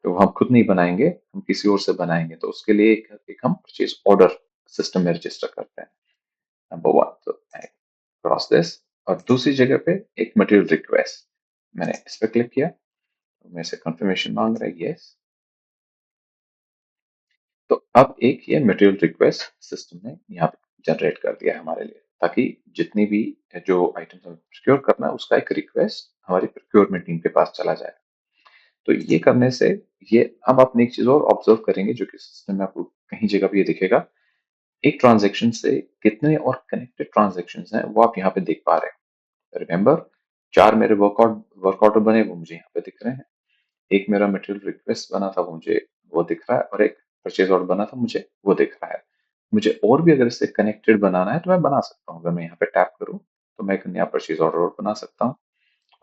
तो हम खुद नहीं बनाएंगे, हम किसी और से बनाएंगे, तो उसके लिए एक हम परचेज ऑर्डर सिस्टम में रजिस्टर करते हैं, नंबर 1। तो क्रॉस दिस, और दूसरी जगह पे एक मटेरियल रिक्वेस्ट, मैंने इस पे क्लिक किया तो मेरे से कंफर्मेशन मांग रहा है, यस। तो अब एक ये मटेरियल रिक्वेस्ट सिस्टम ने यहाँ पे जनरेट कर दिया है हमारे लिए, ताकि जितनी भी जो आइटम्स हमें प्रोक्योर करना है उसका एक रिक्वेस्ट हमारी प्रोक्योरमेंट टीम के पास चला जाए। तो ये करने से, ये अब आप एक चीज और ऑब्जर्व करेंगे जो कि सिस्टम में आपको कहीं जगह पे ये दिखेगा, एक ट्रांजेक्शन से कितने और कनेक्टेड ट्रांजेक्शन हैं वो आप यहाँ पे देख पा रहे हैं। रिमेंबर, 4 मेरे वर्क ऑर्डर बने वो मुझे यहाँ पे दिख रहे हैं, एक मेरा मटेरियल रिक्वेस्ट बना था वो मुझे वो दिख रहा है, और एक परचेज ऑर्डर बना था मुझे वो दिख रहा है। मुझे और भी अगर इससे कनेक्टेड बनाना है तो मैं बना सकता हूँ। अगर मैं यहाँ पे टैप करूँ तो मैं एक नया परचेज ऑर्डर और बना सकता हूँ,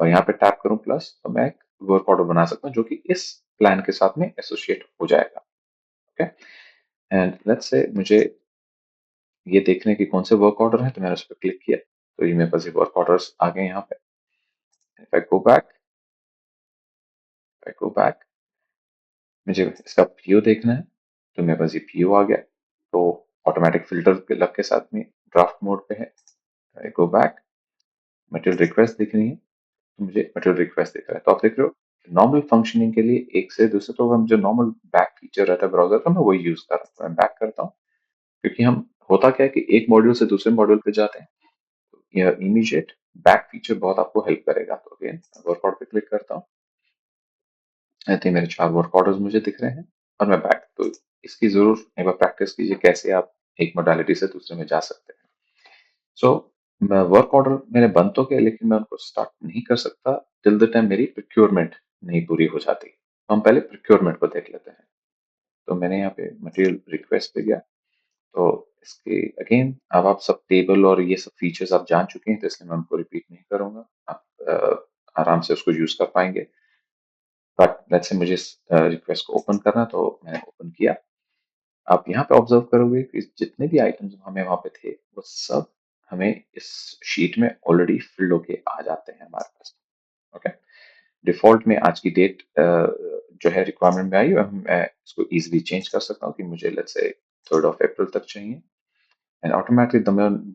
और यहाँ पे टैप करूँ प्लस तो मैं एक वर्क ऑर्डर बना सकता हूँ जो कि इस प्लान के साथ में एसोसिएट हो जाएगा। ओके, एंड लेट्स से मुझे ये देखने की कौन से वर्क ऑर्डर है, तो मैंने उस पर क्लिक किया तो ये मेरे पास ये वर्क ऑर्डर्स आ गए यहाँ पे। इफ आई गो बैक, मुझे इसका पीओ देखना है तो मेरे पास ये पीओ आ गया, तो ऑटोमेटिक फिल्टर के लग के साथ में ड्राफ्ट मोड पे है। आई गो बैक, मटेरियल रिक्वेस्ट दिख रही है तो मुझे मटेरियल रिक्वेस्ट दिख रहा है। तो आप देख रहे हो नॉर्मल फंक्शनिंग के लिए एक से दूसरे, तो हम जो नॉर्मल बैक फीचर रहता है ब्राउजर का मैं वही यूज कर रहा हूँ। मैं बैक करता हूँ क्योंकि हम होता क्या है कि एक मॉड्यूल से दूसरे मॉड्यूल पे जाते हैं, तो यह इमीडिएट बैक फीचर बहुत आपको हेल्प करेगा। तो अगेन वर्कआउट पे क्लिक करता हूँ, आई थिंक मेरे 4 वर्क ऑर्डर्स मुझे दिख रहे हैं और मैं बैक। तो इसकी जरूर एक बार प्रैक्टिस कीजिए कैसे आप एक मोडालिटी से दूसरे में जा सकते हैं। सो वर्क ऑर्डर मेरे बन तो गए, लेकिन मैं उनको स्टार्ट नहीं कर सकता टिल द टाइम मेरी प्रोक्योरमेंट नहीं पूरी हो जाती। तो हम पहले प्रोक्योरमेंट को देख लेते हैं। तो मैंने यहाँ पे मटेरियल रिक्वेस्ट पे गया, तो इसके अगेन अब आप सब टेबल और ये सब फीचर्स आप जान चुके हैं, तो इसलिए मैं उनको रिपीट नहीं करूंगा। आप आराम से उसको यूज कर पाएंगे। बट लेट्स से मुझे इस रिक्वेस्ट को ओपन करना, तो मैंने ओपन किया। आप यहाँ पे ऑब्जर्व करोगे कि जितने भी आइटम्स हमें वहां पे थे वो सब हमें इस शीट में ऑलरेडी फिल्ड होके आ जाते हैं हमारे पास। ओके, डिफॉल्ट में आज की डेट जो है रिक्वायरमेंट में आई है, मैं इसको इजीली चेंज कर सकता हूँ कि मुझे let's say 3rd of April तक चाहिए, एंड ऑटोमेटिकली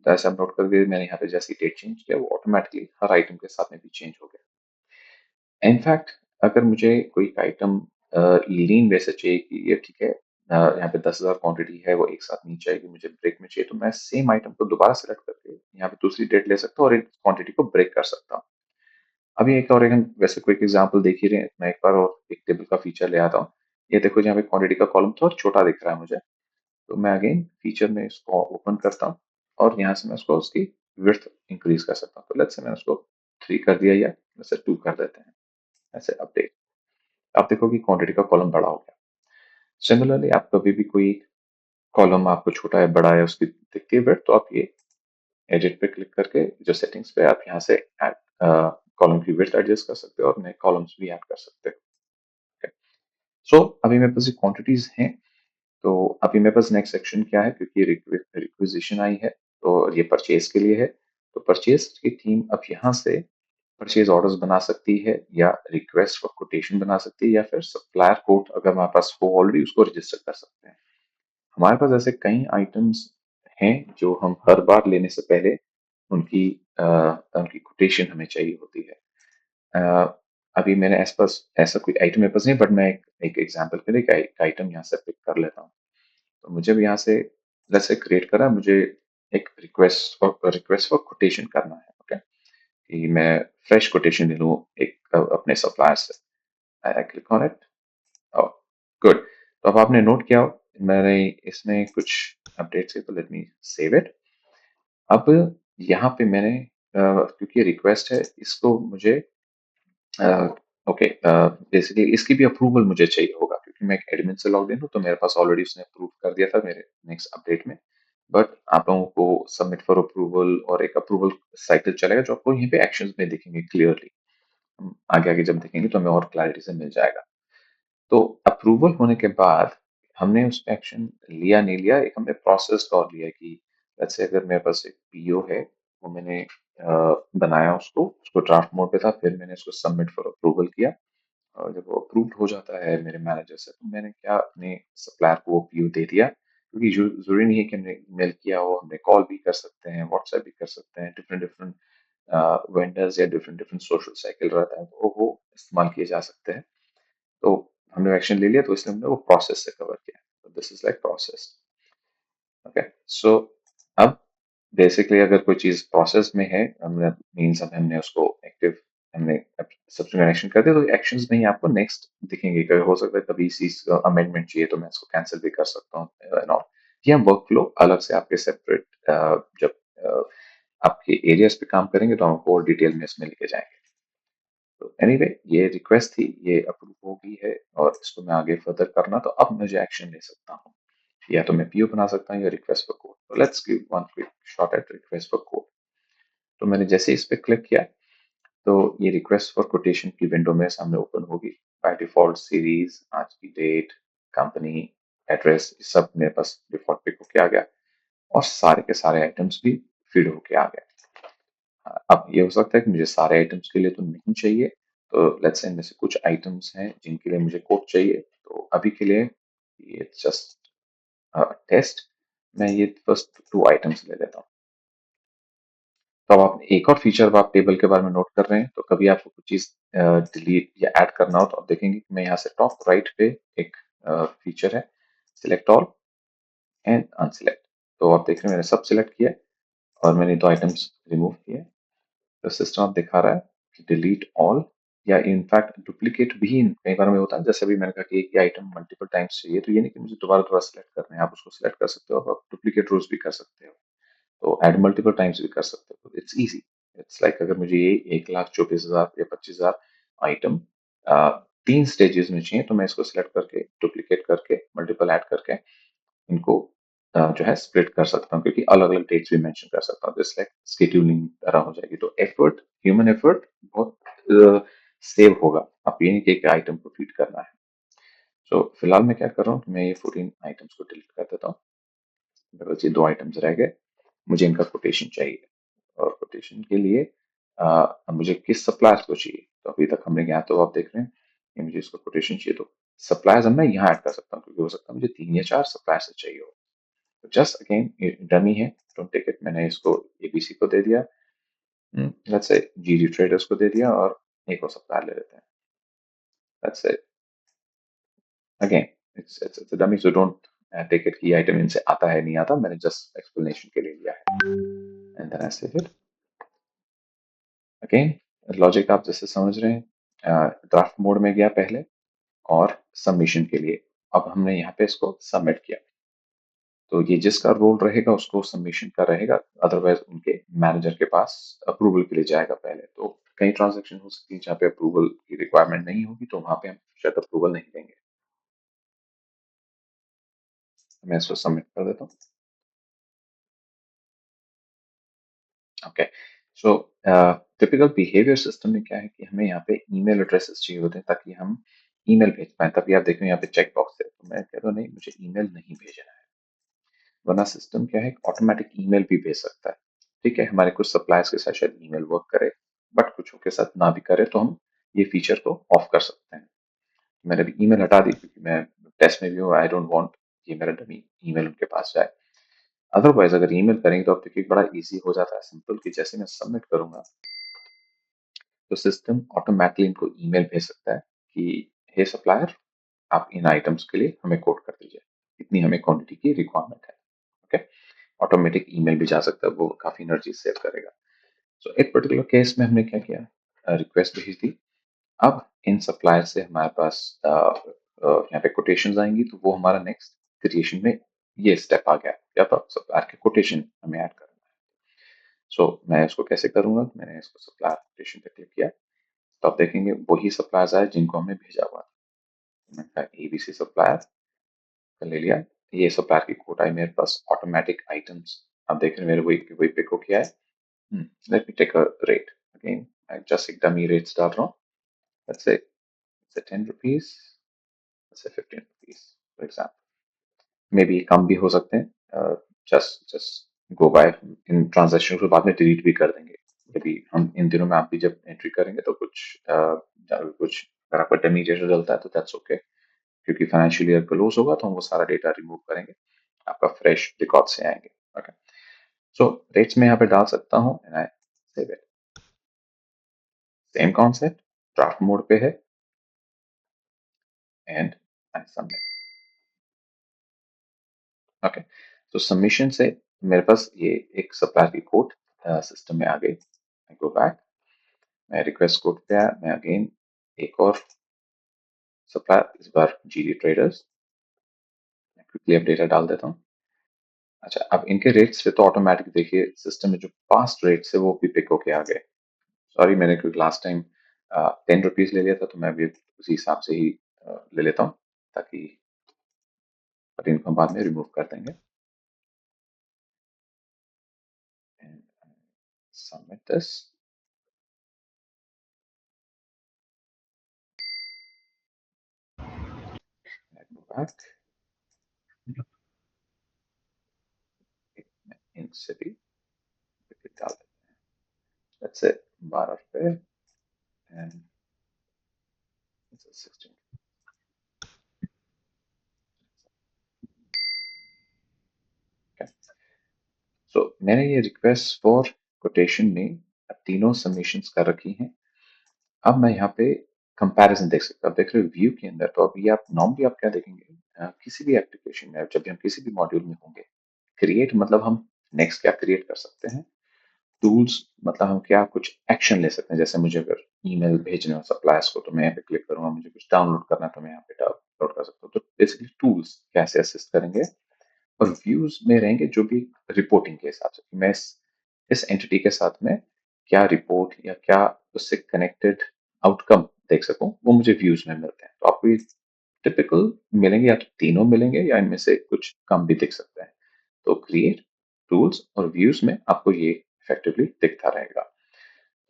जैसे आप नोट कर, मैंने यहाँ पे जैसी डेट चेंज किया वो ऑटोमेटिकली हर आइटम के साथ में भी चेंज हो गया। इनफैक्ट अगर मुझे कोई आइटम लीन वैसे चाहिए कि ये ठीक है, यहाँ पे 10,000 क्वांटिटी है वो एक साथ नहीं चाहिए, मुझे ब्रेक में चाहिए, तो मैं सेम आइटम को दोबारा सेलेक्ट करके यहाँ पे दूसरी डेट ले सकता हूँ और इस क्वांटिटी को ब्रेक कर सकता हूँ। अभी एक और एक वैसे क्विक एग्जांपल देख ही रहे हैं, मैं एक बार और एक टेबल का फीचर ले आता हूँ। ये देखो यहाँ पे क्वांटिटी का कॉलम थोड़ा छोटा दिख रहा है मुझे, तो मैं अगेन फीचर में इसको ओपन करता हूँ और यहाँ से मैं उसको उसकी विड्थ इंक्रीज कर सकता हूँ। तो लेट्स से मैंने उसको 3 कर दिया, या वैसे 2 कर देते हैं। ऐसे अपडेट, आप देखोगे क्वांटिटी का कॉलम बड़ा हो गया। सिमिलरली आप कभी भी कोई कॉलम आपको छोटा है बड़ा है उसकी दिखती है विड्थ, तो आप ये एडिट पे क्लिक करके जो सेटिंग्स पे आप यहाँ से ऐड कॉलम की विड्थ एडजस्ट कर सकते हो और नए कॉलम्स भी ऐड कर सकते हो। सो अभी मेरे पास ये क्वांटिटीज हैं, तो अभी मेरे पास नेक्स्ट सेक्शन क्या है, क्योंकि रिक्विजिशन आई है तो ये परचेज के लिए है। तो परचेज की टीम अब यहाँ से परचेज ऑर्डर्स बना सकती है, या रिक्वेस्ट फॉर कोटेशन बना सकती है, या फिर सप्लायर कोड अगर हमारे पास हो ऑलरेडी उसको रजिस्टर कर सकते हैं। हमारे पास ऐसे कई आइटम्स हैं जो हम हर बार लेने से पहले उनकी उनकी कोटेशन हमें चाहिए होती है। अ, अभी मैंने ऐसा कोई आइटम मेरे पास नहीं, बट मैं एक एग्जांपल के लिए एक आइटम यहाँ से पिक कर लेता हूँ। तो मुझे भी यहाँ से जैसे क्रिएट करा, मुझे एक रिक्वेस्ट फॉर कोटेशन करना है। ओके, कि मैं फ्रेश कोटेशन ले लूँ एक अपने सप्लायर से। I click on it, good. तो अब आपने नोट किया मैंने इसमें कुछ अपडेट्स है, तो लेट मी सेव इट। अब यहाँ पे मैंने क्योंकि रिक्वेस्ट है इसको मुझे ओके, बेसिकली इसकी भी अप्रूवल मुझे चाहिए होगा, क्योंकि मैं एक एडमिन से लॉग इन हूँ, तो मेरे पास ऑलरेडी उसने अप्रूव कर दिया था मेरे नेक्स्ट अपडेट में। बट आप लोगों को सबमिट फॉर अप्रूवल और एक अप्रूवल साइकिल चलेगा जो आपको यहीं पे एक्शंस में दिखेंगे क्लियरली। हम आगे आगे जब देखेंगे तो हमें और क्लैरिटी से मिल जाएगा। तो अप्रूवल होने के बाद हमने उस पे एक्शन लिया नहीं लिया, एक हमने प्रोसेस और लिया कि लेट्स से अगर मेरे पास एक पीओ है, वो मैंने बनाया, उसको ड्राफ्ट मोड पे था, फिर मैंने उसको सबमिट फॉर अप्रूवल किया, और जब वो अप्रूव्ड हो जाता है मेरे मैनेजर से, तो मैंने क्या अपने सप्लायर को वो पीओ दे दिया क्योंकि ज़रूरी नहीं है कि हमने ईमेल किया हो, हमने कॉल भी कर सकते हैं, व्हाट्सएप भी कर सकते हैं, डिफरेंट डिफरेंट वेंडर्स या डिफरेंट डिफरेंट सोशल साइकिल रहता है, तो वो इस्तेमाल किए जा सकते हैं। तो हमने एक्शन ले लिया, तो इसलिए हमने वो प्रोसेस से कवर किया। तो this is like process. Okay, so अब बेसिकली अगर कोई चीज प्रोसेस में है, हमने मीन्स अब हमने उसको एक्टिव, हमने सब्सिक्वेंट एक्शन कर दिया, तो एक्शंस में ही आपको नेक्स्ट दिखेंगे। कभी हो सकता है कभी इसी अमेंडमेंट चाहिए तो मैं इसको कैंसिल भी कर सकता हूँ एंड ऑल। ये हम वर्क फ्लो अलग से आपके सेपरेट जब आपके एरियाज पे काम करेंगे तो हम आपको और डिटेल में इसमें लेके जाएंगे। तो एनीवे ये रिक्वेस्ट थी, ये अप्रूव हो गई है और इसको मैं आगे फर्दर करना, तो अब मुझे एक्शन ले सकता हूँ। या तो मैं पीओ बना सकता हूँ या रिक्वेस्ट फॉर कोड। तो let's give one quick shot at request for code. तो मैंने जैसे ही इस पे क्लिक किया, तो ये रिक्वेस्ट फॉर कोटेशन की विंडो मेरे सामने ओपन होगी। बाय डिफॉल्ट सीरीज, आज की डेट, कंपनी, एड्रेस, ये सब मेरे पास डिफॉल्ट पिक होके आ गया और सारे के सारे आइटम्स भी फीड होके आ गए। अब ये हो सकता है कि मुझे सारे आइटम्स के लिए तो नहीं चाहिए, तो लेट्स से इनमें से कुछ आइटम्स हैं जिनके लिए मुझे कोड चाहिए। तो अभी के लिए ये जस्ट टेस्ट, मैं ये फर्स्ट 2 आइटम्स ले लेता हूँ। तो अब आप एक और फीचर अब आप टेबल के बारे में नोट कर रहे हैं, तो कभी आपको कुछ चीज़ डिलीट या ऐड करना हो तो आप देखेंगे कि मैं यहाँ से टॉप राइट पे एक फीचर है, सिलेक्ट ऑल एंड अनसिलेक्ट। तो आप देख रहे हैं मैंने सब सिलेक्ट किया है और मैंने 2 आइटम्स रिमूव किए। तो सिस्टम अब दिखा रहा है कि डिलीट ऑल या इनफैक्ट डुप्लीकेट भी कई बार में होता है। जैसे अभी मैंने कहा कि एक ही आइटम मल्टीपल टाइम्स चाहिए, तो ये नहीं कि मुझे दोबारा दोबारा सिलेक्ट करना है, आप उसको सिलेक्ट कर सकते हो और आप डुप्लीकेट रोज भी कर सकते हो, तो ऐड मल्टीपल टाइम्स भी कर सकते हो। इट्स इजी, इट्स लाइक अगर मुझे ये 1,24,000 या 25,000 आइटम 3 स्टेजेस में चाहिए, तो मैं इसको सिलेक्ट करके डुप्लीकेट करके मल्टीपल ऐड करके इनको जो है स्प्लिट कर सकता हूँ, क्योंकि अलग अलग डेट्स भी मेंशन कर सकता हूँ, जस्ट लाइक शेड्यूलिंग तरह हो जाएगी। तो एफर्ट, ह्यूमन एफर्ट बहुत सेव होगा। आप ये नहीं कि एक आइटम को फीड करना है। तो फिलहाल मैं क्या कर रहा हूँ कि मैं ये 14 आइटम्स को डिलीट कर देता हूँ। मेरे पास ये 2 आइटम्स रह गए, मुझे इनका कोटेशन चाहिए और कोटेशन के लिए अब मुझे किस सप्लायर्स को चाहिए। तो अभी तक हमने यहाँ, तो आप देख रहे हैं कि मुझे इसका कोटेशन चाहिए, तो सप्लायर्स अब मैं यहाँ ऐड कर सकता हूँ, क्योंकि हो सकता है मुझे 3 या 4 सप्लायर्स से चाहिए हो। तो जस्ट अगेन ये डमी है, डोंट टेक इट। मैंने इसको एबीसी को दे दिया, लेट्स से जीडी ट्रेडर्स को दे दिया और एक और सप्लायर ले लेते हैं, let's say again it's a dummy, so don't take it कि आइटम इनसे आता है नहीं आता, मैंने जस्ट एक्सप्लेनेशन के लिए लिया है। And then I save it again. Logic आप जैसे समझ रहे हैं, ड्राफ्ट मोड में गया पहले और सबमिशन के लिए अब हमने यहाँ पे इसको सबमिट किया, तो ये जिसका रोल रहेगा उसको सबमिशन का रहेगा, अदरवाइज उनके मैनेजर के पास अप्रूवल के लिए जाएगा पहले। तो कई ट्रांजैक्शन हो सकती है जहाँ पे अप्रूवल की रिक्वायरमेंट नहीं होगी, तो वहां पे हम शायद अप्रूवल नहीं देंगे। मैं इसको सबमिट कर देता हूँ। ओके, सो टिपिकल बिहेवियर सिस्टम में क्या है कि हमें यहाँ पे ईमेल एड्रेसेस चाहिए होते हैं ताकि हम ईमेल भेज पाए। तभी आप देखें यहाँ पे चेक बॉक्स है, तो मैं कह रहा हूँ नहीं, मुझे ईमेल नहीं भेजना है। वरना सिस्टम क्या है, ऑटोमेटिक ईमेल भी भेज सकता है। ठीक है, हमारे कुछ सप्लायर्स के साथ शायद ईमेल वर्क करे, बट कुछ के साथ ना भी करे, तो हम ये फीचर को ऑफ कर सकते हैं। मैंने अभी ईमेल हटा दी क्योंकि मैं टेस्ट में भी हूँ, आई डोंट वांट कि मेरा डमी ईमेल उनके पास जाए। अदरवाइज अगर ईमेल करेंगे तो आप देखिए बड़ा इजी हो जाता है, सिंपल, कि जैसे मैं सबमिट करूंगा तो सिस्टम ऑटोमेटिकली इनको ईमेल भेज सकता है कि हे सप्लायर, आप इन आइटम्स के लिए हमें कोड कर दीजिए, इतनी हमें क्वांटिटी की रिक्वायरमेंट है। ओके, ऑटोमेटिक ईमेल भी जा सकता है, वो काफी एनर्जी सेव करेगा। सो एक पर्टिकुलर केस में हमने क्या किया, रिक्वेस्ट भेज दी। अब इन सप्लायर से हमारे पास यहाँ पे कोटेशंस आएंगी, तो वो हमारा नेक्स्ट क्रिएशन में ये स्टेप आ गया, या तो सप्लायर के कोटेशन हमें ऐड करना है। सो मैं इसको कैसे करूंगा, मैंने इसको सप्लायर कोटेशन पे क्लिक किया, तो आप देखेंगे वही सप्लायर्स आए जिनको हमने भेजा हुआ था। मैंने कहा एबीसी सप्लायर का ले लिया, ये सप्लायर की कोड आई मेरे पास, ऑटोमेटिक आइटम्स। आप देख रहे हैं मेरे वही वही पिक हो किया है। Let me take a rate again, मैं जस्ट एक डमी रेट्स डाल रहा हूँ। लेट्स से it's a 10 rupees, let's say 15 rupees for example, maybe कम भी हो सकते हैं। जस्ट जस्ट गो बाय, इन ट्रांजेक्शन को बाद में डिलीट भी कर देंगे। यदि हम इन दिनों में आप भी जब एंट्री करेंगे तो कुछ अगर आपका डमी रेट चलता है तो दैट्स ओके, क्योंकि फाइनेंशियल ईयर क्लोज होगा तो हम वो सारा डेटा रिमूव करेंगे। आपका फ्रेश रिकॉर्ड से आएंगे। ओके, सो रेट्स में यहाँ पे डाल सकता हूँ and I save it. Same concept, draft mode पे है एंड आई सबमिट। ओके, तो सबमिशन से मेरे पास ये एक सप्लायर की कोड सिस्टम में आ गई। आई गो बैक, मैं रिक्वेस्ट कोड पे आया, मैं अगेन एक और सप्लायर, इस बार जीडी ट्रेडर्स, मैं क्विकली अपडेटर डाल देता हूँ। अच्छा, अब इनके रेट्स पे तो ऑटोमेटिक देखिए सिस्टम में जो पास्ट रेट्स है वो भी पिक होके आ गए। सॉरी, मैंने क्योंकि लास्ट टाइम 10 रुपीज ले लिया था, तो मैं भी उसी हिसाब से ही ले लेता हूँ, ताकि पर इनको हम बाद में रिमूव कर देंगे। Submit this, go back, in city डाल देते हैं, लेट्स से 12 रुपए एंड 16। सो मैंने ये रिक्वेस्ट फॉर कोटेशन में अब तीनों सबमिशंस कर रखी हैं। अब मैं यहाँ पे कंपैरिजन देख सकता हूँ। देख रहे हो व्यू के अंदर, तो अभी आप नॉर्मली आप क्या देखेंगे, किसी भी एप्लीकेशन में जब भी हम किसी भी मॉड्यूल में होंगे, क्रिएट मतलब हम नेक्स्ट क्या क्रिएट कर सकते हैं, टूल्स मतलब हम क्या कुछ एक्शन ले सकते हैं। जैसे मुझे अगर ईमेल भेजने हो सप्लायर्स को, तो मैं यहाँ पे क्लिक करूंगा, मुझे कुछ डाउनलोड करना है तो मैं यहाँ पे डाउनलोड कर सकता हूँ। तो बेसिकली टूल्स कैसे असिस्ट करेंगे, और व्यूज में रहेंगे जो भी रिपोर्टिंग के हिसाब से कि मैं इस एंटिटी के साथ में क्या रिपोर्ट या क्या उससे कनेक्टेड आउटकम देख सकूं, वो मुझे व्यूज में मिलते हैं। तो आपको ये टिपिकल मिलेंगे, या तो तीनों मिलेंगे या इनमें से कुछ कम भी दिख सकते हैं। तो क्रिएट, टूल्स और व्यूज में आपको ये इफेक्टिवली दिखता रहेगा।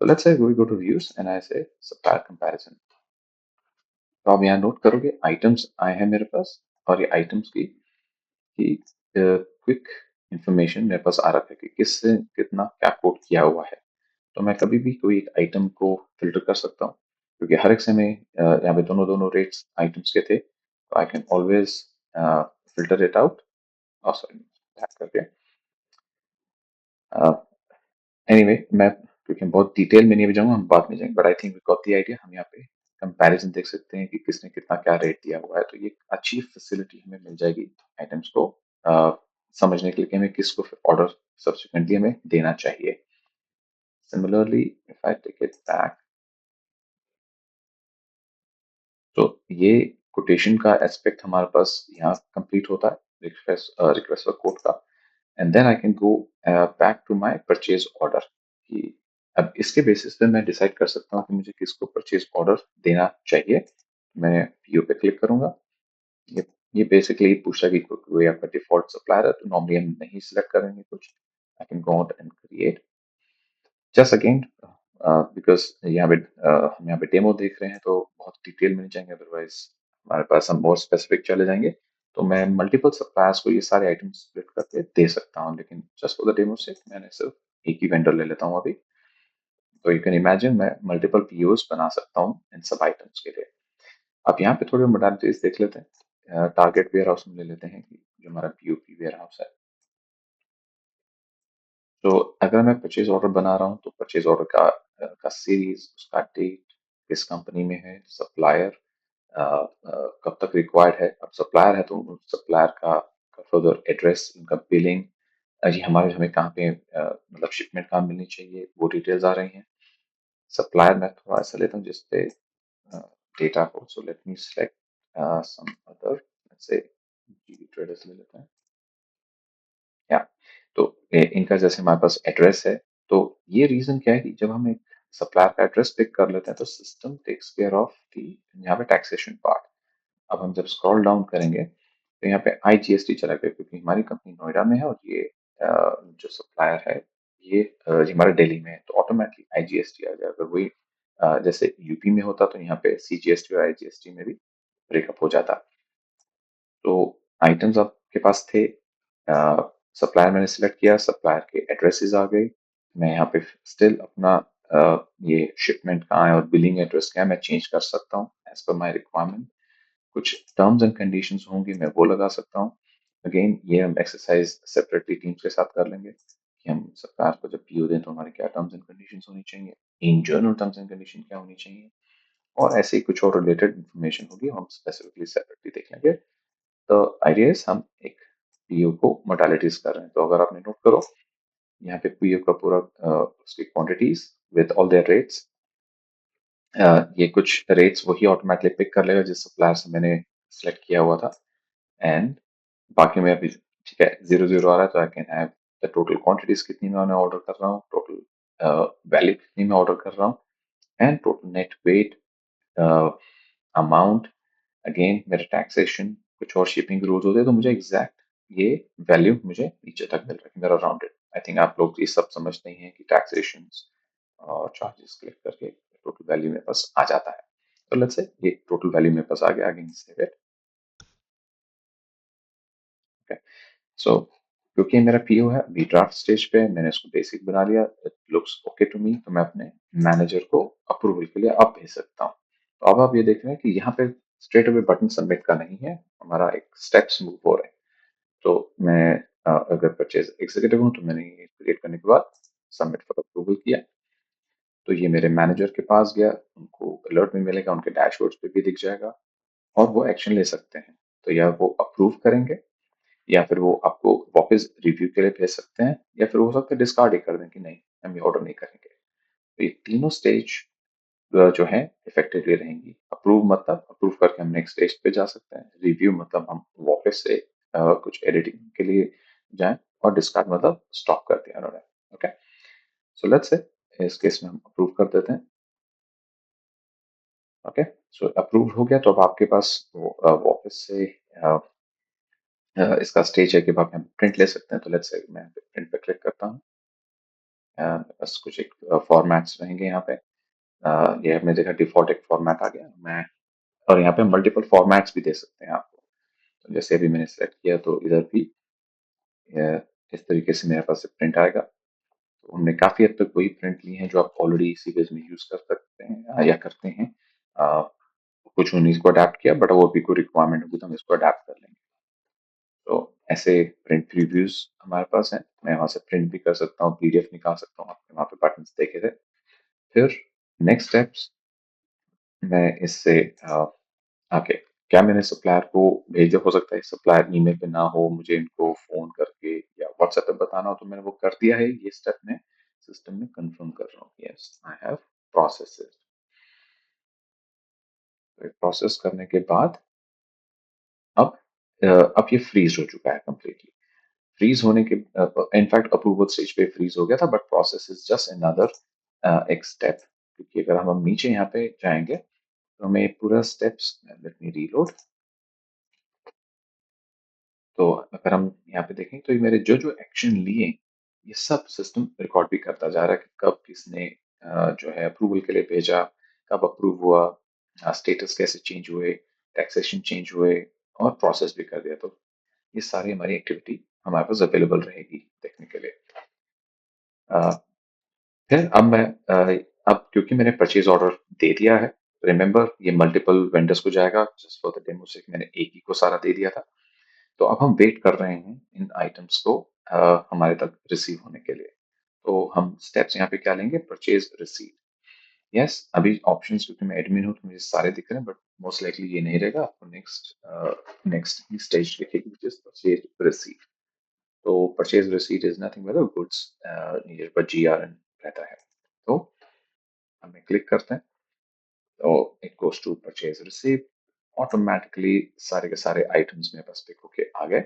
तो let's say we go to views and I say supplier comparison. तो आप यहाँ नोट करोगे आइटम्स आए हैं मेरे पास, और ये आइटम्स की क्विक इंफॉर्मेशन मेरे पास आ रखा है कि किससे कितना क्या कोट किया हुआ है। तो मैं कभी भी कोई एक आइटम को फिल्टर कर सकता हूँ, क्योंकि हर एक समय यहाँ पे दोनों दोनों रेट्स आइटम्स के थे, तो I can always filter it out. Sorry, back करके एनीवे, मैं क्योंकि बहुत डिटेल में नहीं भी जाऊंगा, हम बाद में जाएंगे, but I think we got the idea. हम यहाँ पे कंपैरिजन देख सकते हैं कि किसने कितना क्या रेट दिया हुआ है। तो ये एक अच्छी फैसिलिटी हमें मिल जाएगी आइटम्स को समझने के लिए कि हमें किसको ऑर्डर सब्सिक्वेंटली हमें देना चाहिए। Similarly if I take it back, तो ये कोटेशन का एस्पेक्ट हमारे पास यहाँ कंप्लीट होता है, रिक्वेस्ट और कोड का। And then I can go back to my purchase order, कि अब इसके बेसिस पे मैं डिसाइड कर सकता हूँ कि मुझे किसको परचेज ऑर्डर देना चाहिए। मैं पीओ पे क्लिक करूंगा। ये ये बेसिकली पूछा कि कोई आपका डिफॉल्ट सप्लायर है, तो नॉर्मली हम नहीं सिलेक्ट करेंगे कुछ। आई can go out and create just again, because यहाँ पे हम यहाँ पे डेमो देख रहे हैं, तो बहुत डिटेल में नहीं जाएंगे, अदरवाइज हमारे पास हम बहुत स्पेसिफिक चले जाएंगे। तो मैं मल्टीपल सप्लायर्स को ये सारे आइटम्स स्प्लिट करके दे सकता हूँ, लेकिन जस्ट फॉर द डेमो से मैंने सिर्फ एक ही वेंडर ले लेता हूँ अभी। तो यू कैन इमेजिन मैं मल्टीपल पीओज बना सकता हूँ इन सब आइटम्स के लिए। अब यहाँ पे थोड़ी मोडालिटीज देख लेते हैं। टारगेट वेयर हाउस में ले लेते हैं कि जो हमारा पीओपी वेयर हाउस है। तो अगर मैं परचेज ऑर्डर बना रहा हूँ, तो परचेज ऑर्डर का सीरीज, उसका डेट, किस कंपनी में है, सप्लायर कब तक रिक्वायर्ड है। अब सप्लायर है तो सप्लायर का फर्दर एड्रेस, उनका बिलिंग, ये हमारे हमें कहाँ पे मतलब शिपमेंट कहाँ मिलनी चाहिए, वो डिटेल्स आ रही हैं। सप्लायर मैं थोड़ा ऐसा लेता हूँ जिसपे डेटा हो। So let me select some other, let's say GD traders ले लेते हैं। या तो इनका जैसे हमारे पास एड्रेस है, तो ये रीजन क्या है कि जब हम एक सप्लायर का एड्रेस पिक कर लेते हैं, तो system takes care of the यहाँ पे टैक्सेशन पार्ट। अब हम जब स्क्रॉल डाउन करेंगे, तो यहाँ पे आईजीएसटी चला गया, क्योंकि हमारी कंपनी नोएडा में है और ये जो सप्लायर है ये हमारे दिल्ली में है, तो ऑटोमेटिकली आईजीएसटी आ जाएगा। वही जैसे यूपी में होता, तो यहाँ पे सीजीएसटी और आईजीएसटी में भी ब्रेकअप हो जाता। तो आइटम्स आपके पास थे, सप्लायर मैंने सिलेक्ट किया, सप्लायर के एड्रेसेस आ गए। मैं यहाँ पे स्टिल अपना ये शिपमेंट कहाँ है और बिलिंग एड्रेस क्या है मैं चेंज कर सकता हूँ एज पर माई रिक्वायरमेंट। कुछ टर्म्स एंड कंडीशंस होंगी, मैं वो लगा सकता हूँ। अगेन ये हम एक्सरसाइज सेपरेटली टीम्स के साथ कर लेंगे कि हम सरकार को जब पीओ दें तो हमारे क्या टर्म्स एंड कंडीशंस होनी चाहिए, in general terms and condition क्या होनी चाहिए, और ऐसे ही कुछ और रिलेटेड इन्फॉर्मेशन होगी हम स्पेसिफिकली सेपरेटली देख लेंगे। तो आइडिया इज हम एक पीओ को मोडालिटीज कर रहे हैं। तो अगर आपने नोट करो यहाँ पे पीओ का पूरा उसकी quantities with all their rates, ये कुछ रेट्स वही ऑटोमेटिकली पिक कर लेगा जिस सप्लायर से मैंने सेलेक्ट किया हुआ था। एंड बाकी में अभी ठीक है 0 0 आ रहा है तो I can have the total quantities कितनी मैं ऑर्डर कर रहा हूँ, टोटल वैल्यू कितनी मैं ऑर्डर कर रहा हूँ, and total net weight, amount, again मेरे टैक्सेशन, कुछ और शिपिंग रूल्स होते हैं, तो मुझे एग्जैक्ट ये वैल्यू मुझे नीचे तक मिल रहा है मेरा राउंडेड। आई थिंक आप लोग ये सब समझते ही हैं कि टैक्सेशन और चार्जेस क्लिक करके टोटल वैल्यू मेरे पास आ जाता है। तो लेट्स से ये टोटल वैल्यू मेरे पास आ गया, आगे सेव इट। ओके, सो क्योंकि मेरा पीओ है अभी ड्राफ्ट स्टेज पे है, मैंने इसको बेसिक बना लिया, it looks okay to me, तो मैं अपने मैनेजर को अप्रूवल के लिए अब भेज सकता हूँ। तो अब आप ये देख रहे हैं कि यहाँ पे स्ट्रेट अवे बटन सबमिट का नहीं है, हमारा एक स्टेप्स मूव हो रहे हैं। तो मैं अगर परचेज एग्जीक्यूटिव हूँ तो मैंने ये क्रिएट करने के बाद सबमिट फॉर अप्रूवल किया, तो ये मेरे मैनेजर के पास गया, उनको अलर्ट भी मिलेगा, उनके डैशबोर्ड पे भी दिख जाएगा और वो एक्शन ले सकते हैं। तो या वो अप्रूव करेंगे या फिर वो आपको वापस रिव्यू के लिए भेज सकते हैं, या फिर हो सकता है डिस्कार्ड ही कर दें कि नहीं हम ये ऑर्डर नहीं करेंगे। तो ये तीनों स्टेज जो है इफेक्टिवली रहेंगी। अप्रूव मतलब अप्रूव करके हम नेक्स्ट स्टेज पे जा सकते हैं, रिव्यू मतलब हम वापस से कुछ एडिटिंग के लिए जाएं, और डिस्कार्ड मतलब स्टॉप कर दिया उन्होंने। ओके, सो लेट्स से इस केस में हम अप्रूव कर देते हैं। ओके, सो अप्रूव हो गया, तो अब आपके पास वो वापस से इसका स्टेज है कि आप यहाँ प्रिंट ले सकते हैं। तो लेट्स से मैं प्रिंट पे क्लिक करता हूँ, बस कुछ एक फॉर्मेट्स रहेंगे यहाँ पे। ये हमने देखा डिफॉल्ट एक फॉर्मेट आ गया, मैं और यहाँ पे मल्टीपल फॉर्मेट्स भी दे सकते हैं आपको। तो जैसे अभी मैंने सेलेक्ट किया तो इधर भी इस तरीके से मेरे पास प्रिंट आएगा। तो हमने काफी हद तक वही प्रिंट ली है जो आप ऑलरेडी इसी पेज में यूज कर सकते हैं या करते हैं। अ, कुछ उन्हीं को अडेप्ट किया, बट वो भी कोई रिक्वायरमेंट होगी तो हम इसको अडेप्ट कर लेंगे। तो ऐसे प्रिंट रिव्यूज हमारे पास हैं, मैं वहां से प्रिंट भी कर सकता हूँ, पीडीएफ निकाल सकता हूँ, आपने वहां पे बटन देखे थे। फिर नेक्स्ट स्टेप्स मैं इससे आके क्या मैंने सप्लायर को भेजा, हो सकता है सप्लायर ईमेल पे ना हो, मुझे इनको फोन करके या व्हाट्सएप पे बताना हो, तो मैंने वो कर दिया है। ये स्टेप मैं सिस्टम में कंफर्म कर रहा हूँ, yes I have process it. तो प्रोसेस करने के बाद अब अब ये फ्रीज हो चुका है कंप्लीटली। फ्रीज होने के इनफैक्ट अप्रूवल स्टेज पे फ्रीज हो गया था, but process is just another एक स्टेप, क्योंकि अगर हम नीचे यहाँ पे जाएंगे तो हमें पूरा स्टेप्स, लेट मी रीलोड। तो अगर हम यहाँ पे देखें तो ये मेरे जो जो एक्शन लिए ये सब सिस्टम रिकॉर्ड भी करता जा रहा है कि कब किसने जो है अप्रूवल के लिए भेजा, कब अप्रूव हुआ, स्टेटस कैसे चेंज हुए, टैक्सेशन चेंज हुए, और प्रोसेस भी कर दिया। तो ये सारी हमारी एक्टिविटी हमारे पास अवेलेबल रहेगी देखने के लिए। अ, फिर अब मैं अब क्योंकि मैंने परचेज ऑर्डर दे दिया है, रिमेंबर ये मल्टीपल वेंडर्स को जाएगा, जस्ट फॉर द डेमो से मैंने एक ही को सारा दे दिया था। तो अब हम वेट कर रहे हैं इन आइटम्स को हमारे तक रिसीव होने के लिए। तो हम स्टेप्स यहाँ पे क्या लेंगे, परचेज रिसीव। यस, अभी ऑप्शंस क्योंकि मैं एडमिन हूँ तो मुझे सारे दिख रहे हैं, बट मोस्ट लाइकली ये नहीं रहेगा, आपको नेक्स्ट नेक्स्ट ही स्टेज दिखेगी विच इज परचेज रिसीव। तो purchase receipt is nothing but goods needed पर जीआरएन रहता है। तो हमें क्लिक करते हैं, तो it goes to purchase receipt, automatically सारे के सारे आइटम्स मेरे पास पिक होके आ गए,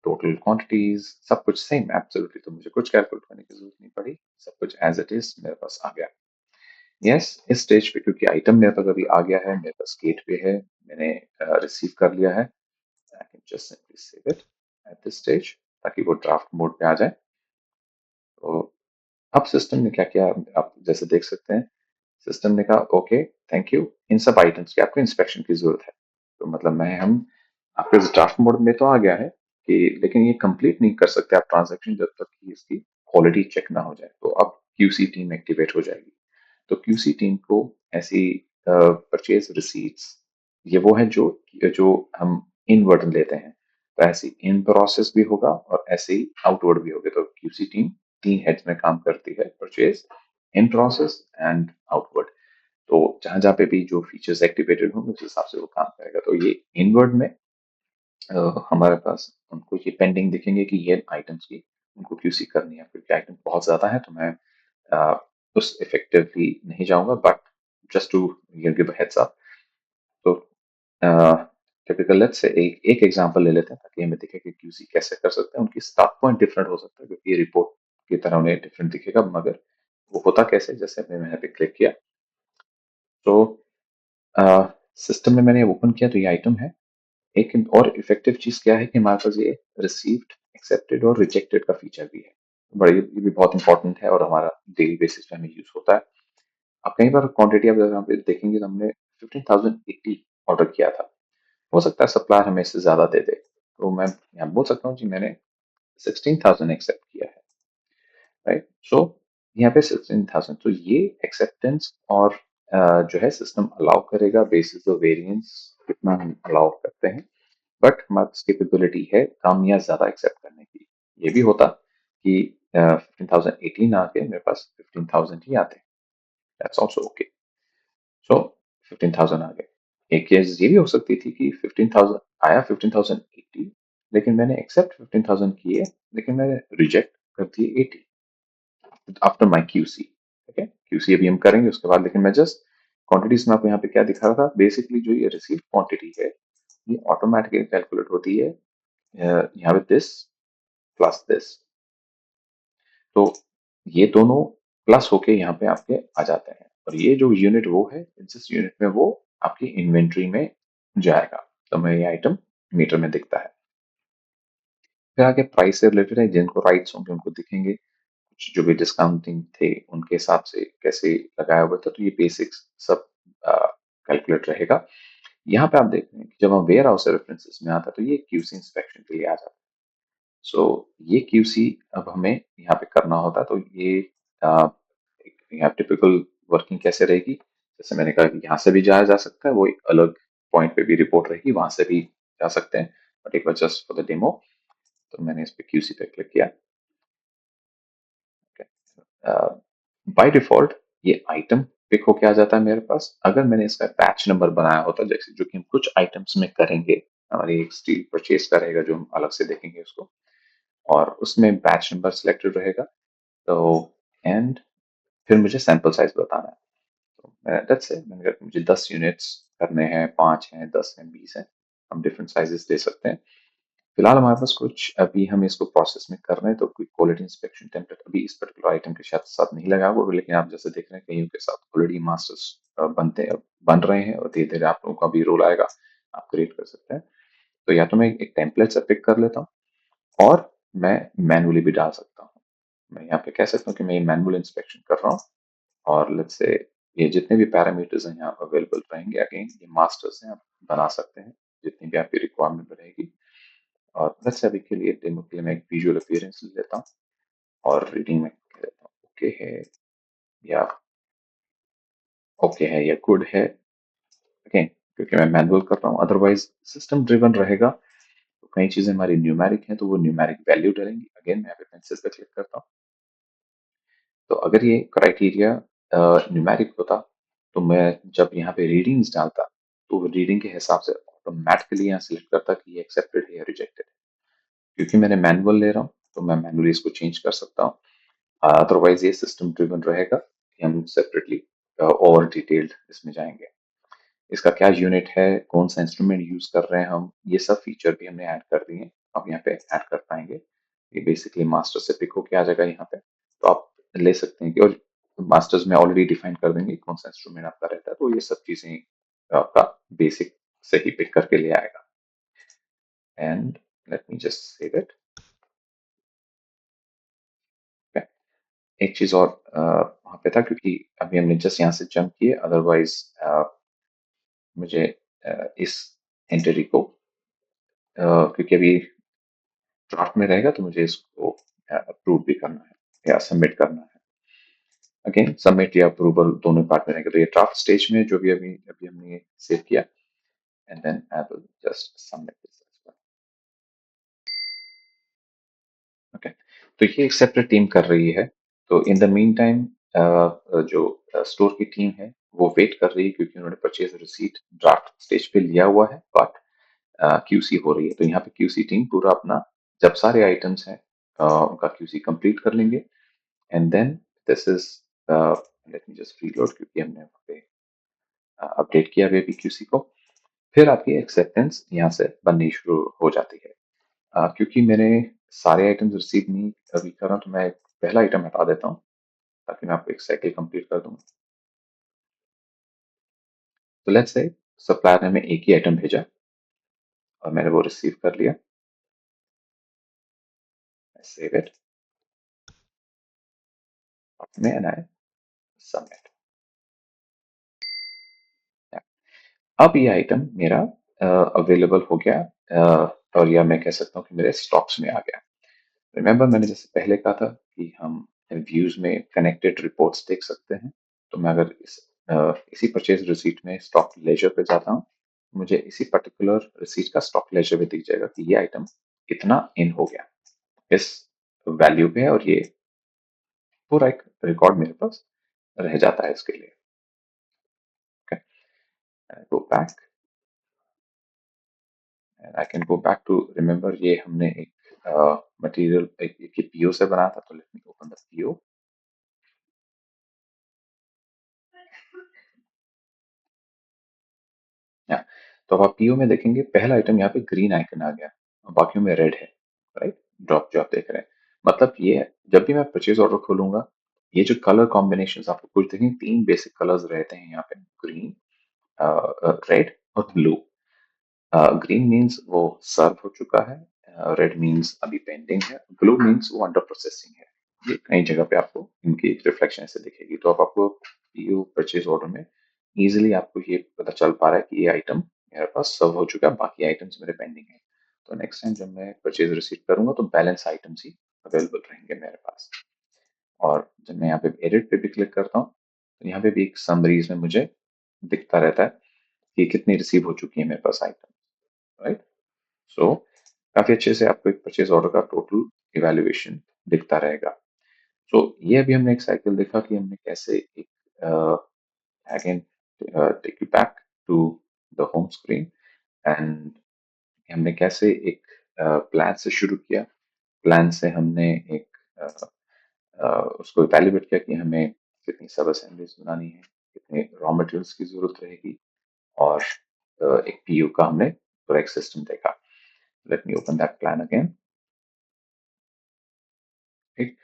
टोटल क्वांटिटीज सब कुछ सेम एब्सोल्युटली, तो मुझे कुछ कैलकुलेट करने की जरूरत नहीं पड़ी, सब कुछ एज इट इज मेरे पास आ गया। यस, इस स्टेज पे क्योंकि आइटम मेरे पास अभी आ गया है, मेरे पास गेट पे है, मैंने रिसीव कर लिया है, I can just simply save it at this stage ताकि वो ड्राफ्ट मोड पे आ जाए। तो अब सिस्टम ने क्या किया, आप जैसे देख सकते हैं, सिस्टम ने कहा ओके थैंक यू, इन सब आइटम्स की आपको इंस्पेक्शन की जरूरत है। तो मतलब मैं हम आपके ड्राफ्ट मोड में तो आ गया है कि, लेकिन ये कंप्लीट नहीं कर सकते आप ट्रांजैक्शन जब तक कि इसकी क्वालिटी चेक ना हो जाए। तो अब क्यूसी टीम एक्टिवेट हो जाएगी। तो क्यूसी टीम को ऐसी परचेज रिसीट्स, ये वो है जो जो हम इन वर्डन लेते हैं, तो ऐसे ही इन प्रोसेस भी होगा और ऐसे ही आउटवर्ड भी होगा। तो क्यूसी टीम 3 हेड्स में काम करती है, purchase, in process and outward. तो जहां-जहां पे भी जो फीचर्स एक्टिवेटेड होंगे उस हिसाब से वो काम करेगा। तो ये इनवर्ड में हमारे पास उनको ये पेंडिंग दिखेंगे कि ये आइटम्स की उनको क्यूसी करनी है, क्योंकि आइटम बहुत ज्यादा है तो मैं अ, उस इफेक्टिवली नहीं जाऊंगा, but just to give a heads up. तो टिपिकल लेट्स से एक एक एग्जांपल ले लेते हैं ताकि हमें दिखे कि क्यूसी कैसे कर सकते हैं। उनकी स्टार्ट पॉइंट डिफरेंट हो सकता है क्योंकि ये रिपोर्ट की तरह उन्हें डिफरेंट दिखेगा, मगर वो होता कैसे, जैसे मैंने यहाँ पे क्लिक किया तो सिस्टम में मैंने ओपन किया तो ये आइटम है। एक और इफेक्टिव चीज क्या है कि हमारे पास ये रिसीव्ड, एक्सेप्टेड और रिजेक्टेड का फीचर भी है। बड़ी ये भी बहुत इंपॉर्टेंट है और हमारा डेली बेसिस पे हमें यूज होता है। अब कई बार क्वांटिटी आप यहाँ पे देखेंगे तो हमने 15,080 ऑर्डर किया था। हो सकता है सप्लायर हमें इससे ज्यादा दे दे, तो मैं यहाँ बोल सकता हूँ कि मैंने 16,000 एक्सेप्ट किया है, राइट। सो यहाँ पे 16,000, तो ये एक्सेप्टेंस और जो है सिस्टम अलाउ करेगा बेसिस द वेरिएंस कितना हम अलाउ करते हैं। बट हमारे पास कैपेबिलिटी है कम या ज्यादा एक्सेप्ट करने की। ये भी होता कि 15,018 आके मेरे पास 15,000 ही आते, दैट्स आल्सो ओके। सो 15,000 आ गए। एक केस ये भी हो सकती थी कि 15,000 आया, 15,080, लेकिन मैंने एक्सेप्ट 15,000 किए, लेकिन मैंने रिजेक्ट कर दिए 80 आफ्टर माई क्यूसी। ठीक है, क्यूसी अभी हम करेंगे उसके बाद, लेकिन मैं जस्ट क्वांटिटीज में आपको यहाँ पे क्या दिखा रहा था, बेसिकली जो ये रिसीव क्वांटिटी है ये ऑटोमेटिकली कैलकुलेट होती है यहाँ पे दिस प्लस दिस। तो ये दोनों प्लस होके यहाँ पे आपके आ जाते हैं, और ये जो यूनिट वो है, जिस यूनिट में वो आपकी इन्वेंट्री में जाएगा, तो मैं ये आइटम मीटर में दिखता है। फिर आगे प्राइस से रिलेटेड है, जिनको राइट्स होंगे उनको दिखेंगे, कुछ जो भी डिस्काउंटिंग थे उनके हिसाब से कैसे लगाया हुआ था, तो ये बेसिक्स सब कैलकुलेट रहेगा। यहाँ पे आप देख रहे हैं कि जब हम वेयर हाउस रेफरेंसेस में आता है तो ये क्यूसी इंस्पेक्शन के लिए आ जाता है। सो ये क्यूसी अब हमें यहाँ पे करना होता है। तो ये अ, यहाँ टिपिकल वर्किंग कैसे रहेगी, जैसे मैंने कहा कि यहाँ से भी जाया जा सकता है, वो एक अलग पॉइंट पे भी रिपोर्ट रहेगी, वहां से भी जा सकते हैं, बट एक बार जस्ट फॉर द डेमो। तो मैंने इस पे क्यूसी पे क्लिक किया। बाय डिफॉल्ट ये आइटम पिक होके आ जाता है मेरे पास। अगर मैंने इसका बैच नंबर बनाया होता, जैसे जो कि हम कुछ आइटम्स में करेंगे, हमारी एक स्टील परचेज का रहेगा जो हम अलग से देखेंगे उसको, और उसमें बैच नंबर सिलेक्टेड रहेगा। तो एंड फिर मुझे सैंपल साइज बताना है। तो लेट्स से मैंने कहा कि मुझे 10 यूनिट्स करने हैं, 5 हैं, 10 हैं, 20 हैं, हम डिफरेंट साइजेस दे सकते हैं। फिलहाल हमारे पास कुछ अभी हम इसको प्रोसेस में कर रहे हैं, तो कोई क्वालिटी इंस्पेक्शन टेम्पलेट अभी इस पर्टिकुलर आइटम के साथ नहीं लगा हुआ, लेकिन आप जैसे देख रहे हैं कईयों के साथ ऑलरेडी मास्टर्स बन रहे हैं, और धीरे धीरे आप लोगों का भी रोल आएगा, आप क्रिएट कर सकते हैं। तो या तो मैं एक टेम्पलेट से पिक कर लेता हूँ, और मैं मैनुअली भी डाल सकता हूँ। मैं यहाँ पे कह सकता हूँ कि मैं ये मैनुअल इंस्पेक्शन कर रहा हूँ, और लेट्स से ये जितने भी पैरामीटर्स हैं यहाँ अवेलेबल रहेंगे, अगेन ये मास्टर्स हैं, आप बना सकते हैं जितनी भी आपकी रिक्वायरमेंट रहेगी। और लेट्स से अभी के लिए डेमो के लिए मैं एक विजुअल अपीयरेंस ले लेता हूँ, और रीडिंग में कह देता हूँ ओके है, या ओके है, या गुड है। अगेन क्योंकि मैं मैनुअल कर रहा हूँ, अदरवाइज सिस्टम ड्रिवन रहेगा तो कई चीजें हमारी न्यूमेरिक हैं तो वो न्यूमेरिक वैल्यू डालेंगी। अगेन मैं यहाँ पे पेंसिल पे क्लिक करता हूँ। तो अगर ये क्राइटेरिया न्यूमेरिक होता, तो मैं जब यहाँ पे रीडिंग्स डालता, तो रीडिंग के हिसाब से ऑटोमेटिकली यहाँ सिलेक्ट करता कि ये एक्सेप्टेड है या रिजेक्टेड है। क्योंकि मैंने मैनुअल ले रहा हूँ तो मैं मैनुअली इसको चेंज कर सकता हूँ। अदरवाइज ये सिस्टम ड्रिवन रहेगा कि हम सेपरेटली और डिटेल्ड इसमें जाएंगे। इसका क्या यूनिट है, कौन सा इंस्ट्रूमेंट यूज कर रहे हैं हम, ये सब फीचर भी हमने ऐड कर दिए हैं, आप यहाँ पे ऐड कर पाएंगे। ये बेसिकली मास्टर से पिक होके आ जाएगा यहाँ पे, तो आप ले सकते हैं कि, और मास्टर्स में ऑलरेडी डिफाइन कर देंगे कौन सा इंस्ट्रूमेंट आपका रहता है, तो ये सब चीजें आपका बेसिक से ही पिक करके ले आएगा। And let me just save it. एक चीज और वहां पे था, क्योंकि अभी हमने जस्ट यहाँ से जंप किए, अदरवाइज मुझे इस एंट्री को क्योंकि अभी ड्राफ्ट में रहेगा तो मुझे इसको अप्रूव भी करना है या सबमिट करना है। अगेन सबमिट या अप्रूवल दोनों पार्ट में रहेगा। तो ये ड्राफ्ट स्टेज में जो भी अभी अभी हमने सेव किया, and then I will just submit this. तो ये एक सेपरेट टीम कर रही है। तो इन द मीन टाइम जो स्टोर की टीम है वो वेट कर रही है क्योंकि उन्होंने परचेज रिसीट ड्राफ्ट स्टेज पे लिया हुआ है, बट क्यूसी हो रही है। तो यहाँ पे क्यूसी टीम पूरा अपना जब सारे आइटम्स हैं उनका क्यूसी कंप्लीट कर लेंगे, and then this is let me just reload क्योंकि हमने वहाँ पे अपडेट किया हुआ है क्यूसी को। फिर आपकी एक्सेप्टेंस यहाँ से बननी शुरू हो जाती है। क्योंकि मैंने सारे आइटम्स रिसीव नहीं अभी कर रहा हूँ, तो मैं पहला आइटम हटा देता हूँ ताकि मैं आपको एक साइकिल कंप्लीट कर दूँ। तो लेट्स से सप्लायर ने हमें एक ही आइटम भेजा और मैंने वो रिसीव कर लिया। सेव इट में एंड आई सबमिट। अब ये आइटम मेरा अवेलेबल हो गया, और या मैं कह सकता हूँ कि मेरे स्टॉक्स में आ गया। रिमेंबर मैंने जैसे पहले कहा था कि हम व्यूज में कनेक्टेड रिपोर्ट्स देख सकते हैं। तो मैं अगर इसी परचेज रिसीट में स्टॉक लेजर पे जाता हूँ, मुझे इसी पर्टिकुलर रिसीट का स्टॉक लेजर पे दिख जाएगा कि ये आइटम इतना इन हो गया इस वैल्यू पे है, और ये पूरा एक रिकॉर्ड मेरे पास रह जाता है इसके लिए। Go back and I can go back to remember ये हमने एक मटेरियल एक पीओ से बनाया था। तो let me open the PO. या तो अब आप पीओ में देखेंगे पहला आइटम यहाँ पे ग्रीन आइकन आ गया और बाकियों में रेड है, राइट। ड्रॉप जो आप देख रहे हैं, मतलब ये है जब भी मैं परचेज ऑर्डर खोलूंगा, ये जो कलर कॉम्बिनेशन आपको कुछ देखेंगे, तीन बेसिक कलर्स रहते हैं यहाँ पे, ग्रीन, रेड और ब्लू। ग्रीन मीन्स वो सर्व हो चुका है, रेड मीन्स अभी पेंडिंग है, ब्लू मीन्स वो अंडर प्रोसेसिंग है। ये कई जगह पे आपको इनकी रिफ्लेक्शन ऐसे दिखेगी। तो अब आपको पीओ परचेज ऑर्डर में इजीली आपको ये पता चल पा रहा है कि ये आइटम मेरे पास सर्व हो चुका है, बाकी आइटम्स मेरे पेंडिंग है। तो नेक्स्ट टाइम जब मैं परचेज रिसीव करूंगा तो बैलेंस आइटम्स ही अवेलेबल रहेंगे मेरे पास। और जब मैं यहाँ पे एडिट पे भी क्लिक करता हूँ तो यहाँ पे भी एक समरीज में मुझे दिखता रहता है कि कितनी रिसीव हो चुकी है मेरे पास आइटम, राइट। सो काफी अच्छे से आपको एक परचेज ऑर्डर का टोटल इवैल्यूएशन दिखता रहेगा। सो ये अभी हमने एक साइकिल देखा कि हमने कैसे एक again take you back to the home screen, and हमने कैसे एक प्लान से शुरू किया। प्लान से हमने एक उसको इवैल्यूएट किया कि हमें कितनी सब असेंबलीज बनानी है, कितने रॉ मटेरियल्स की जरूरत रहेगी, और एक पीयू का हमने पूरा एक सिस्टम देखा। Let me open that plan again. ठीक।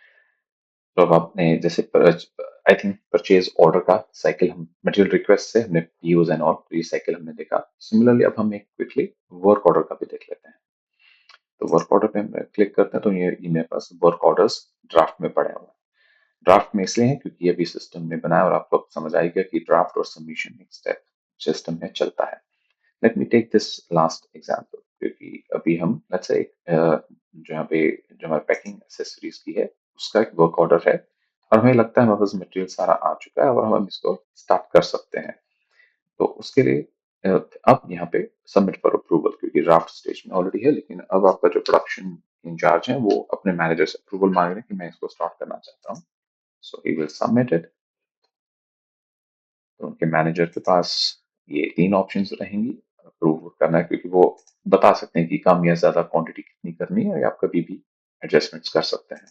तो अब आपने जैसे आई थिंक परचेज ऑर्डर का साइकिल हम मटेरियल रिक्वेस्ट से हमने पीयूज एंड ऑल, तो ये साइकिल हमने देखा। सिमिलरली अब हम एक क्विकली वर्क ऑर्डर का भी देख लेते हैं। तो वर्क ऑर्डर पे हम क्लिक करते हैं तो ये मेरे पास वर्क ऑर्डर्स ड्राफ्ट में पड़े हुए हैं। ड्राफ्ट में इसलिए है क्योंकि ये अभी सिस्टम ने बनाया और आपको अब समझ आएगा कि ड्राफ्ट और सबमिशन एक स्टेप सिस्टम में चलता है। Let me take this last example, क्योंकि अभी हम लेट्स से जहाँ पे जो हमारे पैकिंग एक्सेसरीज की है उसका एक वर्क ऑर्डर है, और हमें लगता है हमारे पास मटेरियल सारा आ चुका है और हम इसको स्टार्ट कर सकते हैं। तो उसके लिए अब यहाँ पे सबमिट फॉर अप्रूवल, क्योंकि ड्राफ्ट स्टेज में ऑलरेडी है, लेकिन अब आपका जो प्रोडक्शन इंचार्ज है वो अपने मैनेजर से अप्रूवल मांग रहे हैं कि मैं इसको स्टार्ट करना चाहता हूँ। सो ही विल सबमिट इट। तो उनके मैनेजर के पास ये तीन ऑप्शंस रहेंगी अप्रूव करना है, क्योंकि वो बता सकते हैं कि कम या ज्यादा क्वांटिटी कितनी करनी है, या आप कभी भी एडजस्टमेंट्स कर सकते हैं।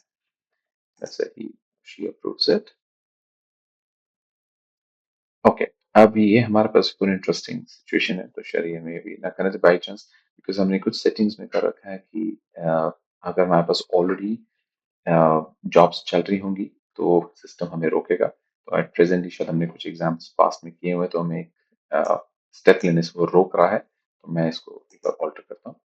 जैसे कि शी अप्रूव्स इट। ओके। अब ये हमारे पास पूरी इंटरेस्टिंग सिचुएशन है, तो शरीर में भी ना करने से बाई चांस, बिकॉज हमने कुछ सेटिंग्स में कर रखा है कि अगर हमारे पास ऑलरेडी जॉब्स चल रही होंगी तो सिस्टम हमें रोकेगा। तो एट प्रेजेंटली शायद हमने कुछ एग्जाम्स पास में किए हुए हैं, तो हमें स्टेप लेने से वो रोक रहा है। तो मैं इसको एक बार ऑल्टर करता हूँ।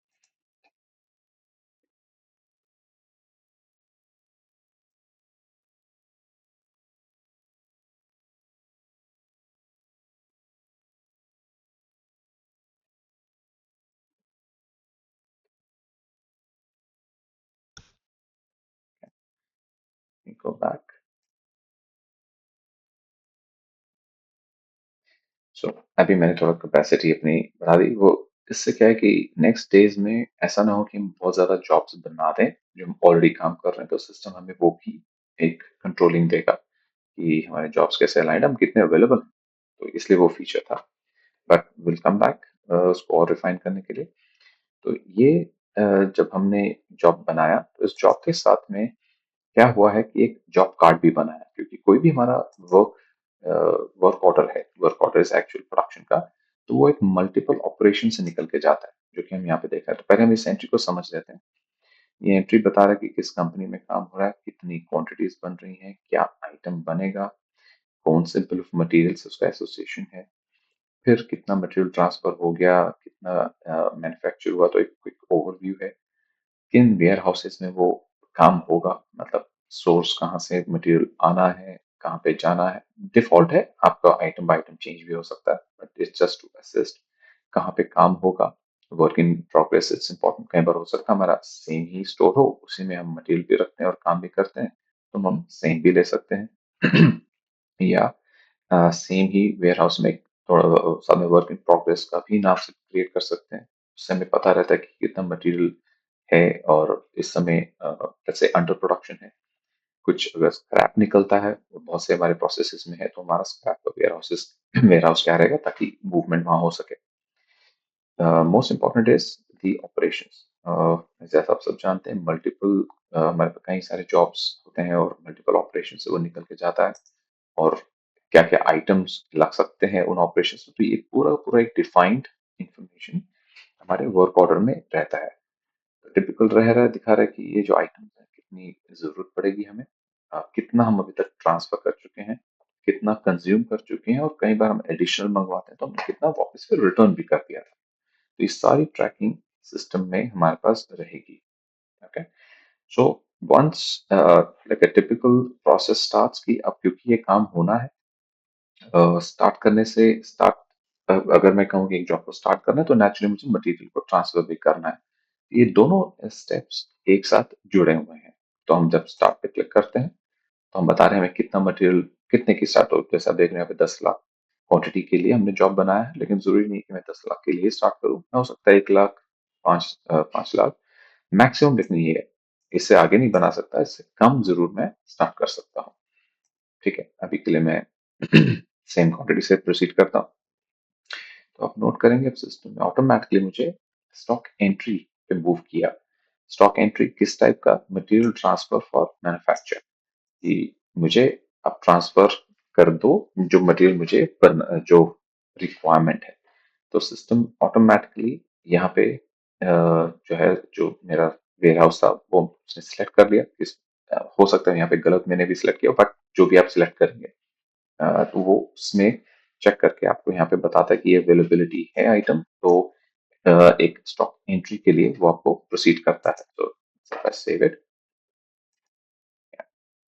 Go back. सो अभी मैंने थोड़ा कैपेसिटी अपनी बढ़ा दी। वो इससे क्या है कि नेक्स्ट डेज में ऐसा ना हो कि हम बहुत ज़्यादा जॉब्स बना दें, जो हम ऑलरेडी काम कर रहे हैं, तो सिस्टम हमें वो भी एक कंट्रोलिंग देगा कि हमारे जॉब्स कैसे अलाइन्ड हैं, हम कितने अवेलेबल हैं। तो इसलिए वो फीचर था। बट विल कम बैक उसको और रिफाइन करने के लिए। तो ये जब हमने जॉब बनाया, तो इस जॉब के साथ में क्या हुआ है कि एक जॉब कार्ड भी बना है, क्योंकि कोई भी हमारा वर्क वर्क ऑर्डर है, work order is actual production का, तो वो एक मल्टीपल ऑपरेशन से निकल के जाता है, जो कि हम यहाँ पे देख रहे हैं। तो पहले हम इस एंट्री को समझ लेते हैं। ये एंट्री बता रहा है कि किस कंपनी में काम हो रहा है, कितनी क्वांटिटीज बन रही हैं, क्या आइटम बनेगा, कौन से बिल ऑफ मटेरियल से उसका एसोसिएशन है, फिर कितना मटेरियल ट्रांसफर हो गया, कितना मैन्युफैक्चर हुआ, तो एक क्विक ओवरव्यू है। किन वेयर हाउसेस में वो काम होगा, मतलब सोर्स कहाँ से मटेरियल आना है, कहाँ पे जाना है। डिफॉल्ट है, आपका आइटम बाय आइटम चेंज भी हो सकता है, but it's just to assist. कहाँ पे काम होगा, work in progress, it's important. कई बार हो सकता है हमारा सेम ही स्टोर हो, उसी में हम मटेरियल भी रखते हैं और काम भी करते हैं, तो हम सेम भी ले सकते हैं। या सेम ही वेयर हाउस में थोड़ा साथ में वर्क इन प्रोग्रेस का भी नाम से क्रिएट कर सकते हैं। उससे हमें पता रहता है कि कितना मटेरियल है और इस समय जैसे अंडर प्रोडक्शन है। कुछ अगर स्क्रैप निकलता है, वो बहुत से हमारे प्रोसेसेस में है, तो हमारा स्क्रैप वेयर हाउस क्या रहेगा, ताकि मूवमेंट वहां हो सके। Most important is the operations. जैसा आप सब जानते हैं, मल्टीपल हमारे पास कई सारे जॉब्स होते हैं और मल्टीपल ऑपरेशन से वो निकल के जाता है, और क्या क्या आइटम्स लग सकते हैं उन ऑपरेशंस में, तो ये पूरा पूरा एक डिफाइंड इंफॉर्मेशन हमारे वर्क ऑर्डर में रहता है। टिपिकल रह रहा है, दिखा रहा है कि ये जो आइटम्स है, कितनी जरूरत पड़ेगी हमें, कितना हम अभी तक ट्रांसफर कर चुके हैं, कितना कंज्यूम कर चुके हैं, और कई बार हम एडिशनल मंगवाते हैं तो हमने कितना वापस फिर रिटर्न भी कर दिया था। तो ये सारी ट्रैकिंग सिस्टम में हमारे पास रहेगी। Okay, so once like a typical process starts, की अब क्योंकि ये काम होना है, स्टार्ट करने से स्टार्ट अगर मैं कहूँ कि एक जॉब को स्टार्ट करना है, तो नेचुरली मुझे मटेरियल को ट्रांसफर भी करना है। ये दोनों स्टेप्स एक साथ जुड़े हुए हैं। तो हम जब स्टार्ट पे क्लिक करते हैं, तो हम बता रहे हैं हमें कितना मटेरियल, कितने की स्टार्ट हो। जैसे आप देख रहे हैं यहाँ पे 10 लाख क्वांटिटी के लिए हमने जॉब बनाया है, लेकिन जरूरी नहीं कि मैं 10 लाख के लिए स्टार्ट करूँ। हो सकता है 1 लाख, 5 लाख मैक्सिमम, लेकिन ये है, इससे आगे नहीं बना सकता, इससे कम जरूर मैं स्टार्ट कर सकता हूँ। ठीक है, अभी के लिए मैं सेम क्वांटिटी से प्रोसीड करता हूँ। तो आप नोट करेंगे, अब सिस्टम में ऑटोमेटिकली मुझे स्टॉक एंट्री पे मूव किया। स्टॉक एंट्री किस टाइप का, मटेरियल ट्रांसफर फॉर मैन्युफैक्चर, कि मुझे अब ट्रांसफर कर दो जो मटेरियल मुझे जो रिक्वायरमेंट है। तो सिस्टम ऑटोमेटिकली यहाँ पे जो है, जो मेरा वेयर हाउस था वो उसने सिलेक्ट कर लिया। हो सकता है यहाँ पे गलत मैंने भी सिलेक्ट किया, बट जो भी आप सिलेक्ट करेंगे, तो वो उसमें चेक करके आपको यहाँ पे बताता है कि ये अवेलेबिलिटी है आइटम, तो एक स्टॉक एंट्री के लिए वो आपको प्रोसीड करता है। तो सेव इट,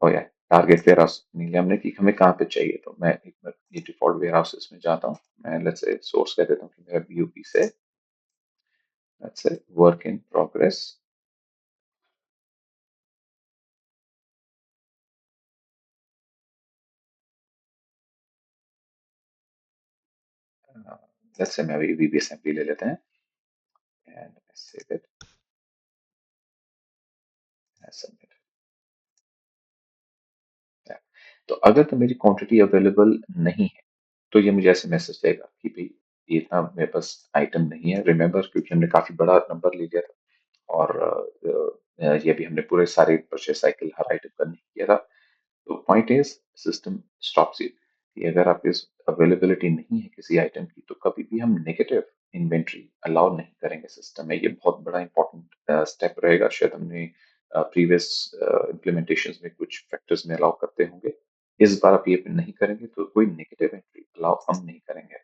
और या टारगेट वेयर हाउस नहीं लिया हमने कि हमें कहाँ पे चाहिए, तो मैं एक बार ये डिफॉल्ट वेयर हाउसेस में जाता हूँ। मैं लेट्स से सोर्स कह देता हूँ कि मेरा बीओपी से, let's say work in progress, let's say मैं अभी वीबी असेंबली ले लेते हैं, एंड सेव इट, सबमिट। तो अगर तो मेरी क्वांटिटी अवेलेबल नहीं है, तो ये मुझे ऐसे मैसेज देगा कि भाई ये इतना मेरे पास आइटम नहीं है। रिमेंबर, क्योंकि हमने काफी बड़ा नंबर ले लिया था, और ये भी हमने पूरे सारे परचेस साइकिल हर आइटम का नहीं किया था। तो point is, system stops it, कि अगर आपके अवेलेबिलिटी नहीं है किसी आइटम की, तो कभी भी हम नेगेटिव इन्वेंट्री अलाउ नहीं करेंगे सिस्टम में। ये बहुत बड़ा इंपॉर्टेंट स्टेप रहेगा। शायद हमने प्रीवियस इम्प्लीमेंटेशन में कुछ फैक्टर्स में अलाउ करते होंगे, इस बार आप ये नहीं करेंगे, तो कोई नेगेटिव एंट्री अलाउ हम नहीं करेंगे।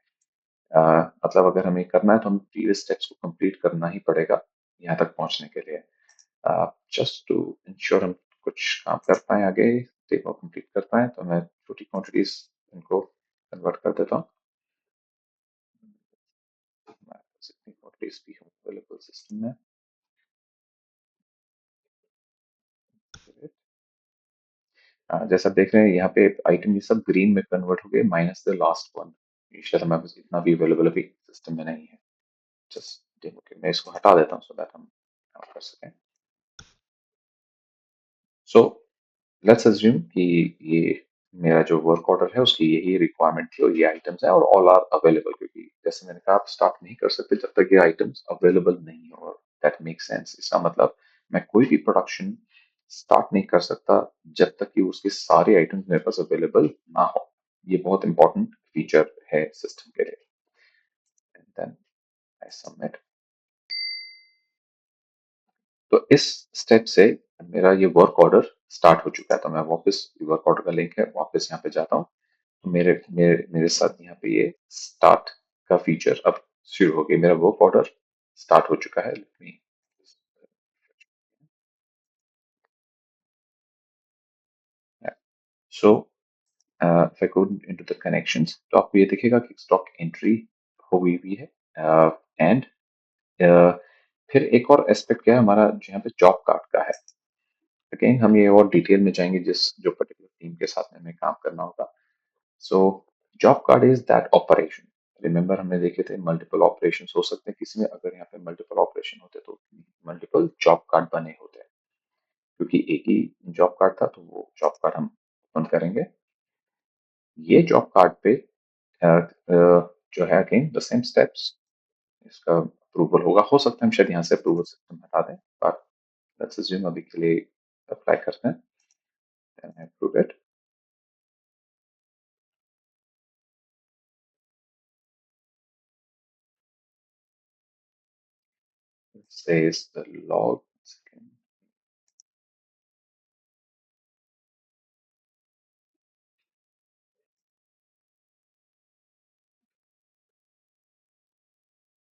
मतलब अगर हमें करना है, तो हमें प्रीवियस स्टेप्स को कंप्लीट करना ही पड़ेगा यहाँ तक पहुंचने के लिए, जस्ट टू इंश्योर हम कुछ काम कर पाए आगे, डेमो कंप्लीट कर पाए। तो मैं छोटी क्वांटिटीज इनको कन्वर्ट कर देता हूँ। जितनी क्वांटिटीज भी हो अवेलेबल सिस्टम में, जैसा आप देख रहे हैं यहाँ पे आइटम ये सब ग्रीन में कन्वर्ट हो गए, माइनस द लास्ट वन। शायद हमारे पास इतना भी अवेलेबल अभी सिस्टम में नहीं है। जस्ट डेमो के, मैं इसको हटा देता हूँ सो दैट हम काम कर सकें। सो लेट्स अज्यूम कि ये मेरा जो वर्क ऑर्डर है उसकी यही रिक्वायरमेंट थी और ये आइटम्स है और ऑल आर अवेलेबल, क्योंकि जैसे मैंने कहा आप स्टार्ट नहीं कर सकते जब तक ये आइटम्स अवेलेबल नहीं हो। That make sense. इसका मतलब मैं कोई भी प्रोडक्शन स्टार्ट नहीं कर सकता जब तक कि उसके सारे आइटम्स मेरे पास अवेलेबल ना हो। ये बहुत इंपॉर्टेंट फीचर है सिस्टम के लिए। And then I submit. तो इस स्टेप से मेरा ये वर्क ऑर्डर स्टार्ट हो चुका है। तो मैं वापस वर्क ऑर्डर का लिंक है वापस यहाँ पे जाता हूँ। तो मेरे मेरे मेरे साथ यहाँ पे ये स्टार्ट का फीचर अब शुरू हो गया। मेरा वर्क ऑर्डर स्टार्ट हो चुका है। Let me- yeah. So if I go into the connections तो आपको ये दिखेगा कि स्टॉक एंट्री हो गई हुई है। एंड फिर एक और एस्पेक्ट क्या है हमारा जो यहाँ पे जॉब कार्ड का है। अगेन हम ये और डिटेल में जाएंगे जिस जो पर्टिकुलर टीम के साथ में हमें काम करना होगा। So job card is that operation. Remember हमने देखे थे मल्टीपल ऑपरेशन हो सकते हैं किसी में। अगर यहाँ पे मल्टीपल ऑपरेशन होते तो मल्टीपल जॉब कार्ड बने होते हैं। क्योंकि एक ही जॉब कार्ड था तो वो जॉब कार्ड हम ओपन करेंगे। ये जॉब कार्ड पे जो है अगेन द सेम स्टेप्स। इसका अप्रूवल होगा। हो सकता है हम शायद यहाँ से अप्रूवल सिस्टम हटा दें, बट लेट्स अज्यूम अभी के लिए अप्लाई करते हैं। Approve it. says the log.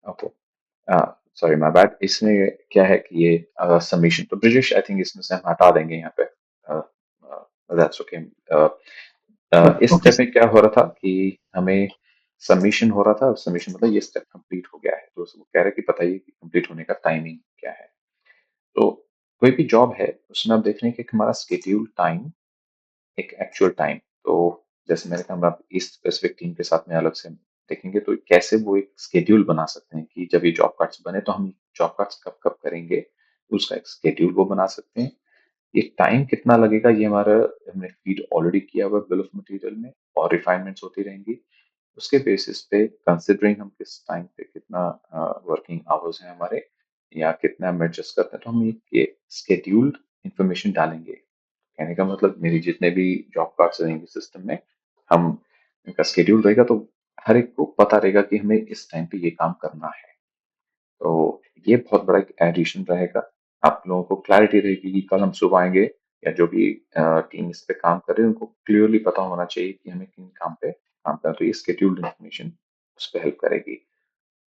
Okay, sorry my bad. इसमें क्या है कि ये सबमिशन तो ब्रिजेश आई थिंक इसमें से हम हटा देंगे यहाँ पे। That's okay. इस ओके स्टेप में क्या हो रहा था कि हमें सबमिशन हो रहा था। सबमिशन मतलब ये स्टेप कंप्लीट हो गया है तो वो कह रहे हैं कि बताइए कि कंप्लीट होने का टाइमिंग क्या है। तो कोई भी जॉब है उसमें आप देख रहे हैं कि हमारा स्केड्यूल टाइम एक एक्चुअल टाइम। तो जैसे मैंने कहा हम आप इस स्पेसिफिक टीम के साथ में अलग से देखेंगे तो कैसे वो एक स्केड्यूल बना सकते हैं कि जब ये जॉब कार्ड्स बने तो हम जॉब कार्ड्स कब कब करेंगे, उसका एक स्केड्यूल वो बना सकते हैं। ये टाइम कितना लगेगा ये हमारा हमने फीड ऑलरेडी किया हुआ बिल ऑफ मटेरियल में और रिफाइनमेंट्स होती रहेंगी। उसके बेसिस पे कंसिडरिंग हम किस टाइम पे कितना वर्किंग आवर्स हैं हमारे या कितना हम एडजस्ट करते हैं तो हम ये स्केड्यूल्ड इंफॉर्मेशन डालेंगे। कहने का मतलब मेरी जितने भी जॉब कार्ड्स रहेंगे सिस्टम में हम इनका स्केड्यूल रहेगा तो हर एक को पता रहेगा कि हमें इस टाइम पे ये काम करना है। तो ये बहुत बड़ा एक एडिशन रहेगा। आप लोगों को क्लैरिटी रहेगी कि कल हम सुबह आएंगे या जो भी टीम इस पे काम कर रहे हैं उनको क्लियरली पता होना चाहिए कि हमें किन काम पे काम करना है। तो ये स्केड्यूल्ड इन्फॉर्मेशन उस पर हेल्प करेगी।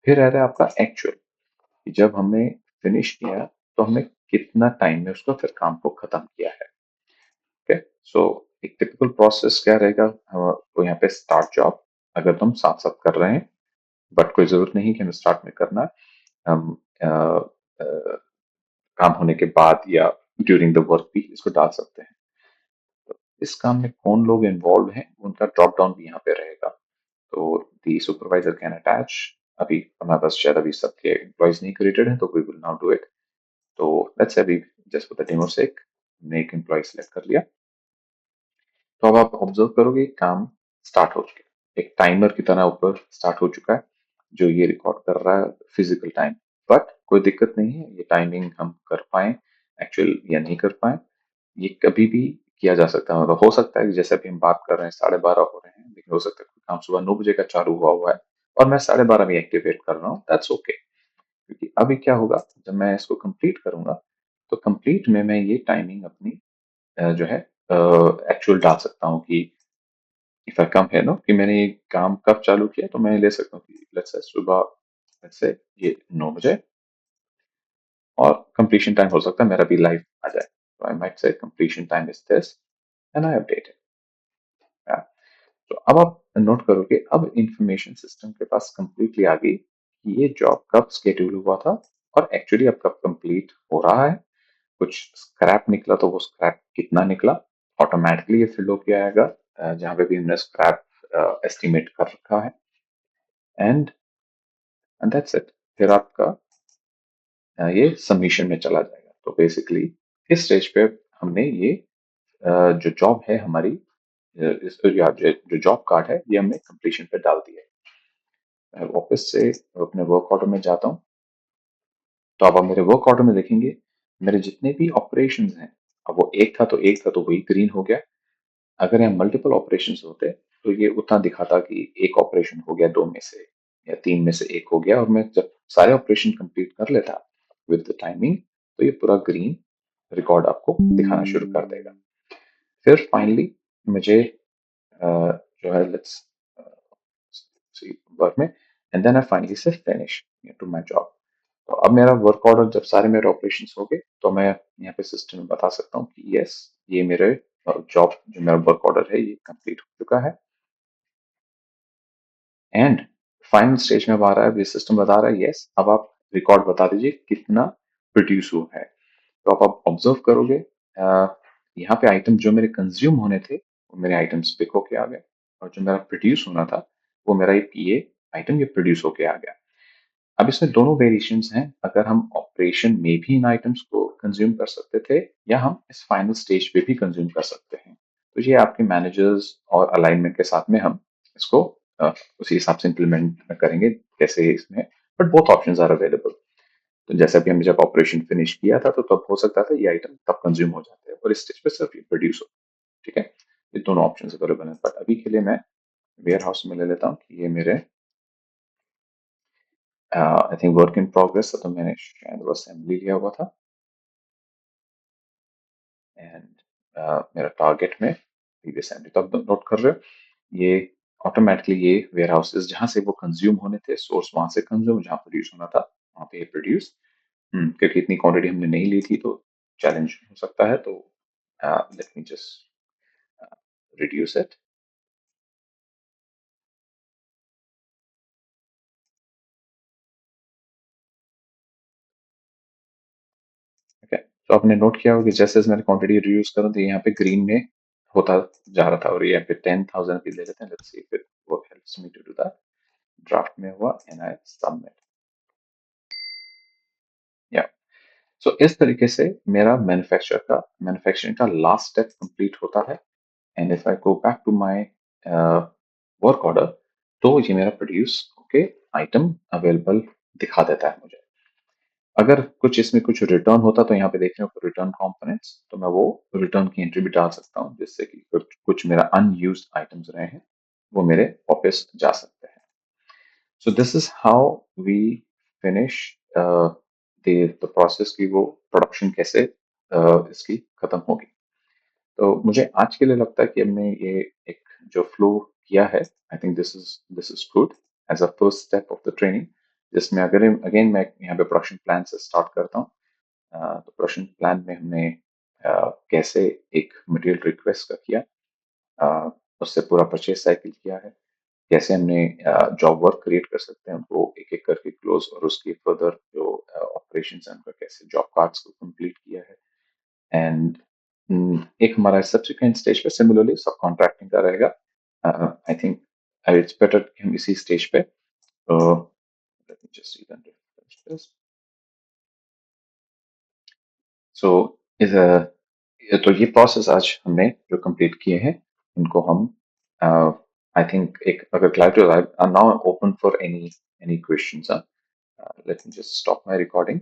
फिर रहता है आपका एक्चुअल कि जब हमने फिनिश किया तो हमने कितना टाइम में उसको फिर काम को खत्म किया है। ओके, सो एक टिपिकल प्रोसेस क्या रहेगा। तो यहाँ पे स्टार्ट जॉब अगर तो हम साथ साथ कर रहे हैं बट कोई जरूरत नहीं कि हमें स्टार्ट में करना है। हम काम होने के बाद या ड्यूरिंग द वर्क भी इसको डाल सकते हैं। तो इस काम में कौन लोग इन्वॉल्व हैं उनका ड्रॉप डाउन भी यहाँ पे रहेगा। तो दी सुपरवाइजर कैन अटैच। अभी हमारे पास शायद अभी सबके एम्प्लॉयज नहीं क्रिएटेड है तो we will now do it. तो लेट्स से अभी just for the demo sake हमने एक एम्प्लॉय सेलेक्ट कर लिया। तो अब आप ऑब्जर्व करोगे काम स्टार्ट हो चुका है। एक टाइमर की तरह ऊपर स्टार्ट हो चुका है जो ये रिकॉर्ड कर रहा है फिजिकल टाइम। बट कोई दिक्कत नहीं है ये टाइमिंग हम कर पाए एक्चुअल या नहीं कर पाए ये कभी भी किया जा सकता है। मतलब हो सकता है कि जैसे अभी हम बात कर रहे हैं 12:30 हो रहे हैं लेकिन हो सकता है कोई काम सुबह 9 बजे का चालू हुआ हुआ है और मैं 12:30 में एक्टिवेट कर रहा हूँ। That's okay. क्योंकि अभी क्या होगा जब मैं इसको कंप्लीट करूंगा तो कंप्लीट में मैं ये टाइमिंग अपनी जो है एक्चुअल डाल सकता हूँ कि इफ आई कम है नो कि मैंने ये काम कब चालू किया तो मैं ले सकता हूँ कि लेट्स से सुबह लेट्स से ये 9 बजे और कंप्लीशन टाइम हो सकता है मेरा भी लाइव आ जाए। तो I might say completion time is this and I update it. तो अब आप नोट करोगे अब इंफॉर्मेशन सिस्टम के पास कंप्लीटली आ गई कि ये जॉब कब स्केड्यूल हुआ था और एक्चुअली अब कब कंप्लीट हो रहा है। कुछ स्क्रैप निकला तो वो स्क्रैप कितना निकला ऑटोमेटिकली ये फिल होके आएगा जहाँ पे भी हमने स्क्रैप एस्टिमेट कर रखा है। And that's it. फिर आपका ये सबमिशन में चला जाएगा। तो बेसिकली इस स्टेज पे हमने ये जो जॉब है हमारी इस या जो जॉब कार्ड है ये हमने कंप्लीशन पे डाल दिया है। मैं वापस से अपने वर्क ऑर्डर में जाता हूँ। तो अब आप मेरे वर्क ऑर्डर में देखेंगे मेरे जितने भी ऑपरेशंस हैं, अब वो एक था तो वही ग्रीन हो गया। अगर यहाँ मल्टीपल ऑपरेशंस होते तो ये उतना दिखाता कि एक ऑपरेशन हो गया दो में से या तीन में से एक हो गया, और मैं जब सारे ऑपरेशन कंप्लीट कर लेता विद द टाइमिंग तो ये पूरा ग्रीन रिकॉर्ड आपको दिखाना शुरू कर देगा। फिर फाइनली मुझे जो है लेट्स सी वर्क में, एंड देन आई फाइनली से फिनिश टू माय जॉब। तो अब मेरा वर्क ऑर्डर जब सारे मेरे ऑपरेशंस हो गए तो मैं यहाँ पे सिस्टम में बता सकता हूँ कि यस ये मेरे जॉब जो मेरा वर्क ऑर्डर है ये कंप्लीट हो चुका है। एंड फाइनल स्टेज में अब आ रहा है, ये सिस्टम बता रहा है यस अब आप रिकॉर्ड बता दीजिए कितना प्रोड्यूस हुआ है। तो आप ऑब्जर्व करोगे यहाँ पे आइटम जो मेरे कंज्यूम होने थे वो मेरे आइटम्स पिक होके आ गए, और जो मेरा प्रोड्यूस होना था वो मेरा ये आइटम ये प्रोड्यूस होके आ गया। अब इसमें दोनों वेरिएशंस हैं, अगर हम ऑपरेशन में भी इन आइटम्स को कंज्यूम कर सकते थे या हम इस फाइनल स्टेज पे भी कंज्यूम कर सकते हैं। तो ये आपके मैनेजर्स और अलाइनमेंट के साथ में हम इसको उसी हिसाब से इम्प्लीमेंट करेंगे कैसे इसमें, but both options are available. तो जैसे अभी हमने जब ऑपरेशन फिनिश किया था तो तब हो सकता था ये आइटम तब कंज्यूम हो जाते हैं और इस स्टेज पे सिर्फ ये प्रोड्यूस हो। ठीक है, ये दोनों ऑप्शन अवेलेबल हैं, बट अभी के लिए मैं वेयर हाउस में ले लेता हूँ कि ये मेरे I think work in progress था, तो मैंने शायद वो असेंबली लिया हुआ था। एंड मेरा टारगेट में प्रीवियस असेंबली, तो आप नोट कर रहे हो ये ऑटोमेटिकली ये वेयर हाउसेस जहां से वो कंज्यूम होने थे, सोर्स वहां से कंज्यूम, जहां प्रोड्यूस होना था वहां पे प्रोड्यूस। क्योंकि इतनी क्वांटिटी हमने नहीं ली थी तो चैलेंज हो सकता है, तो late me just reduce it. Okay, तो आपने नोट किया होगा कि जैसे जैसे मैंने क्वांटिटी रिड्यूस करूँ तो यहाँ पे ग्रीन में होता जा रहा था, और ये यहाँ पे 10,000 भी ले लेते हैं। लेट्स सी इफ इट वो helps me to do that. Draft में हुआ एंड आई सबमिट। या सो इस तरीके से मेरा मैन्युफैक्चरिंग का लास्ट स्टेप कंप्लीट होता है। And if I go back to my work order तो ये मेरा प्रोड्यूस होके आइटम अवेलेबल दिखा देता है मुझे। अगर कुछ इसमें कुछ रिटर्न होता तो यहाँ पे देख रहे हो रिटर्न कंपोनेंट्स, तो मैं वो रिटर्न की एंट्री भी डाल सकता हूँ जिससे कि कुछ मेरा अनयूज्ड आइटम्स रहे हैं वो मेरे वापस जा सकते हैं। So this is how we finish the process की वो प्रोडक्शन कैसे इसकी खत्म होगी। तो मुझे आज के लिए लगता है कि हमने ये एक जो फ्लो किया है, I think this is good as a first step of the training, जिसमें अगर अगेन मैं यहाँ पे प्रोडक्शन प्लान से स्टार्ट करता हूँ। तो प्रोडक्शन प्लान में हमने कैसे एक मटेरियल रिक्वेस्ट का किया, उससे पूरा परचेज साइकिल किया है, कैसे हमने जॉब वर्क क्रिएट कर सकते हैं उनको एक एक करके क्लोज, और उसके फर्दर जो ऑपरेशन है उनका कैसे जॉब कार्ड्स को कंप्लीट किया है। एंड एक हमारा सब्सिक्वेंट स्टेज पे सिमिलरली सब कॉन्ट्रैक्टिंग का रहेगा। आई थिंक इट्स बेटर कि हम इसी स्टेज पे जस्ट सो इस तो ये प्रोसेस आज हमने जो कंप्लीट किए हैं इनको हम आई थिंक एक अगर clarity I am now open for any questions. Late me just stop my recording.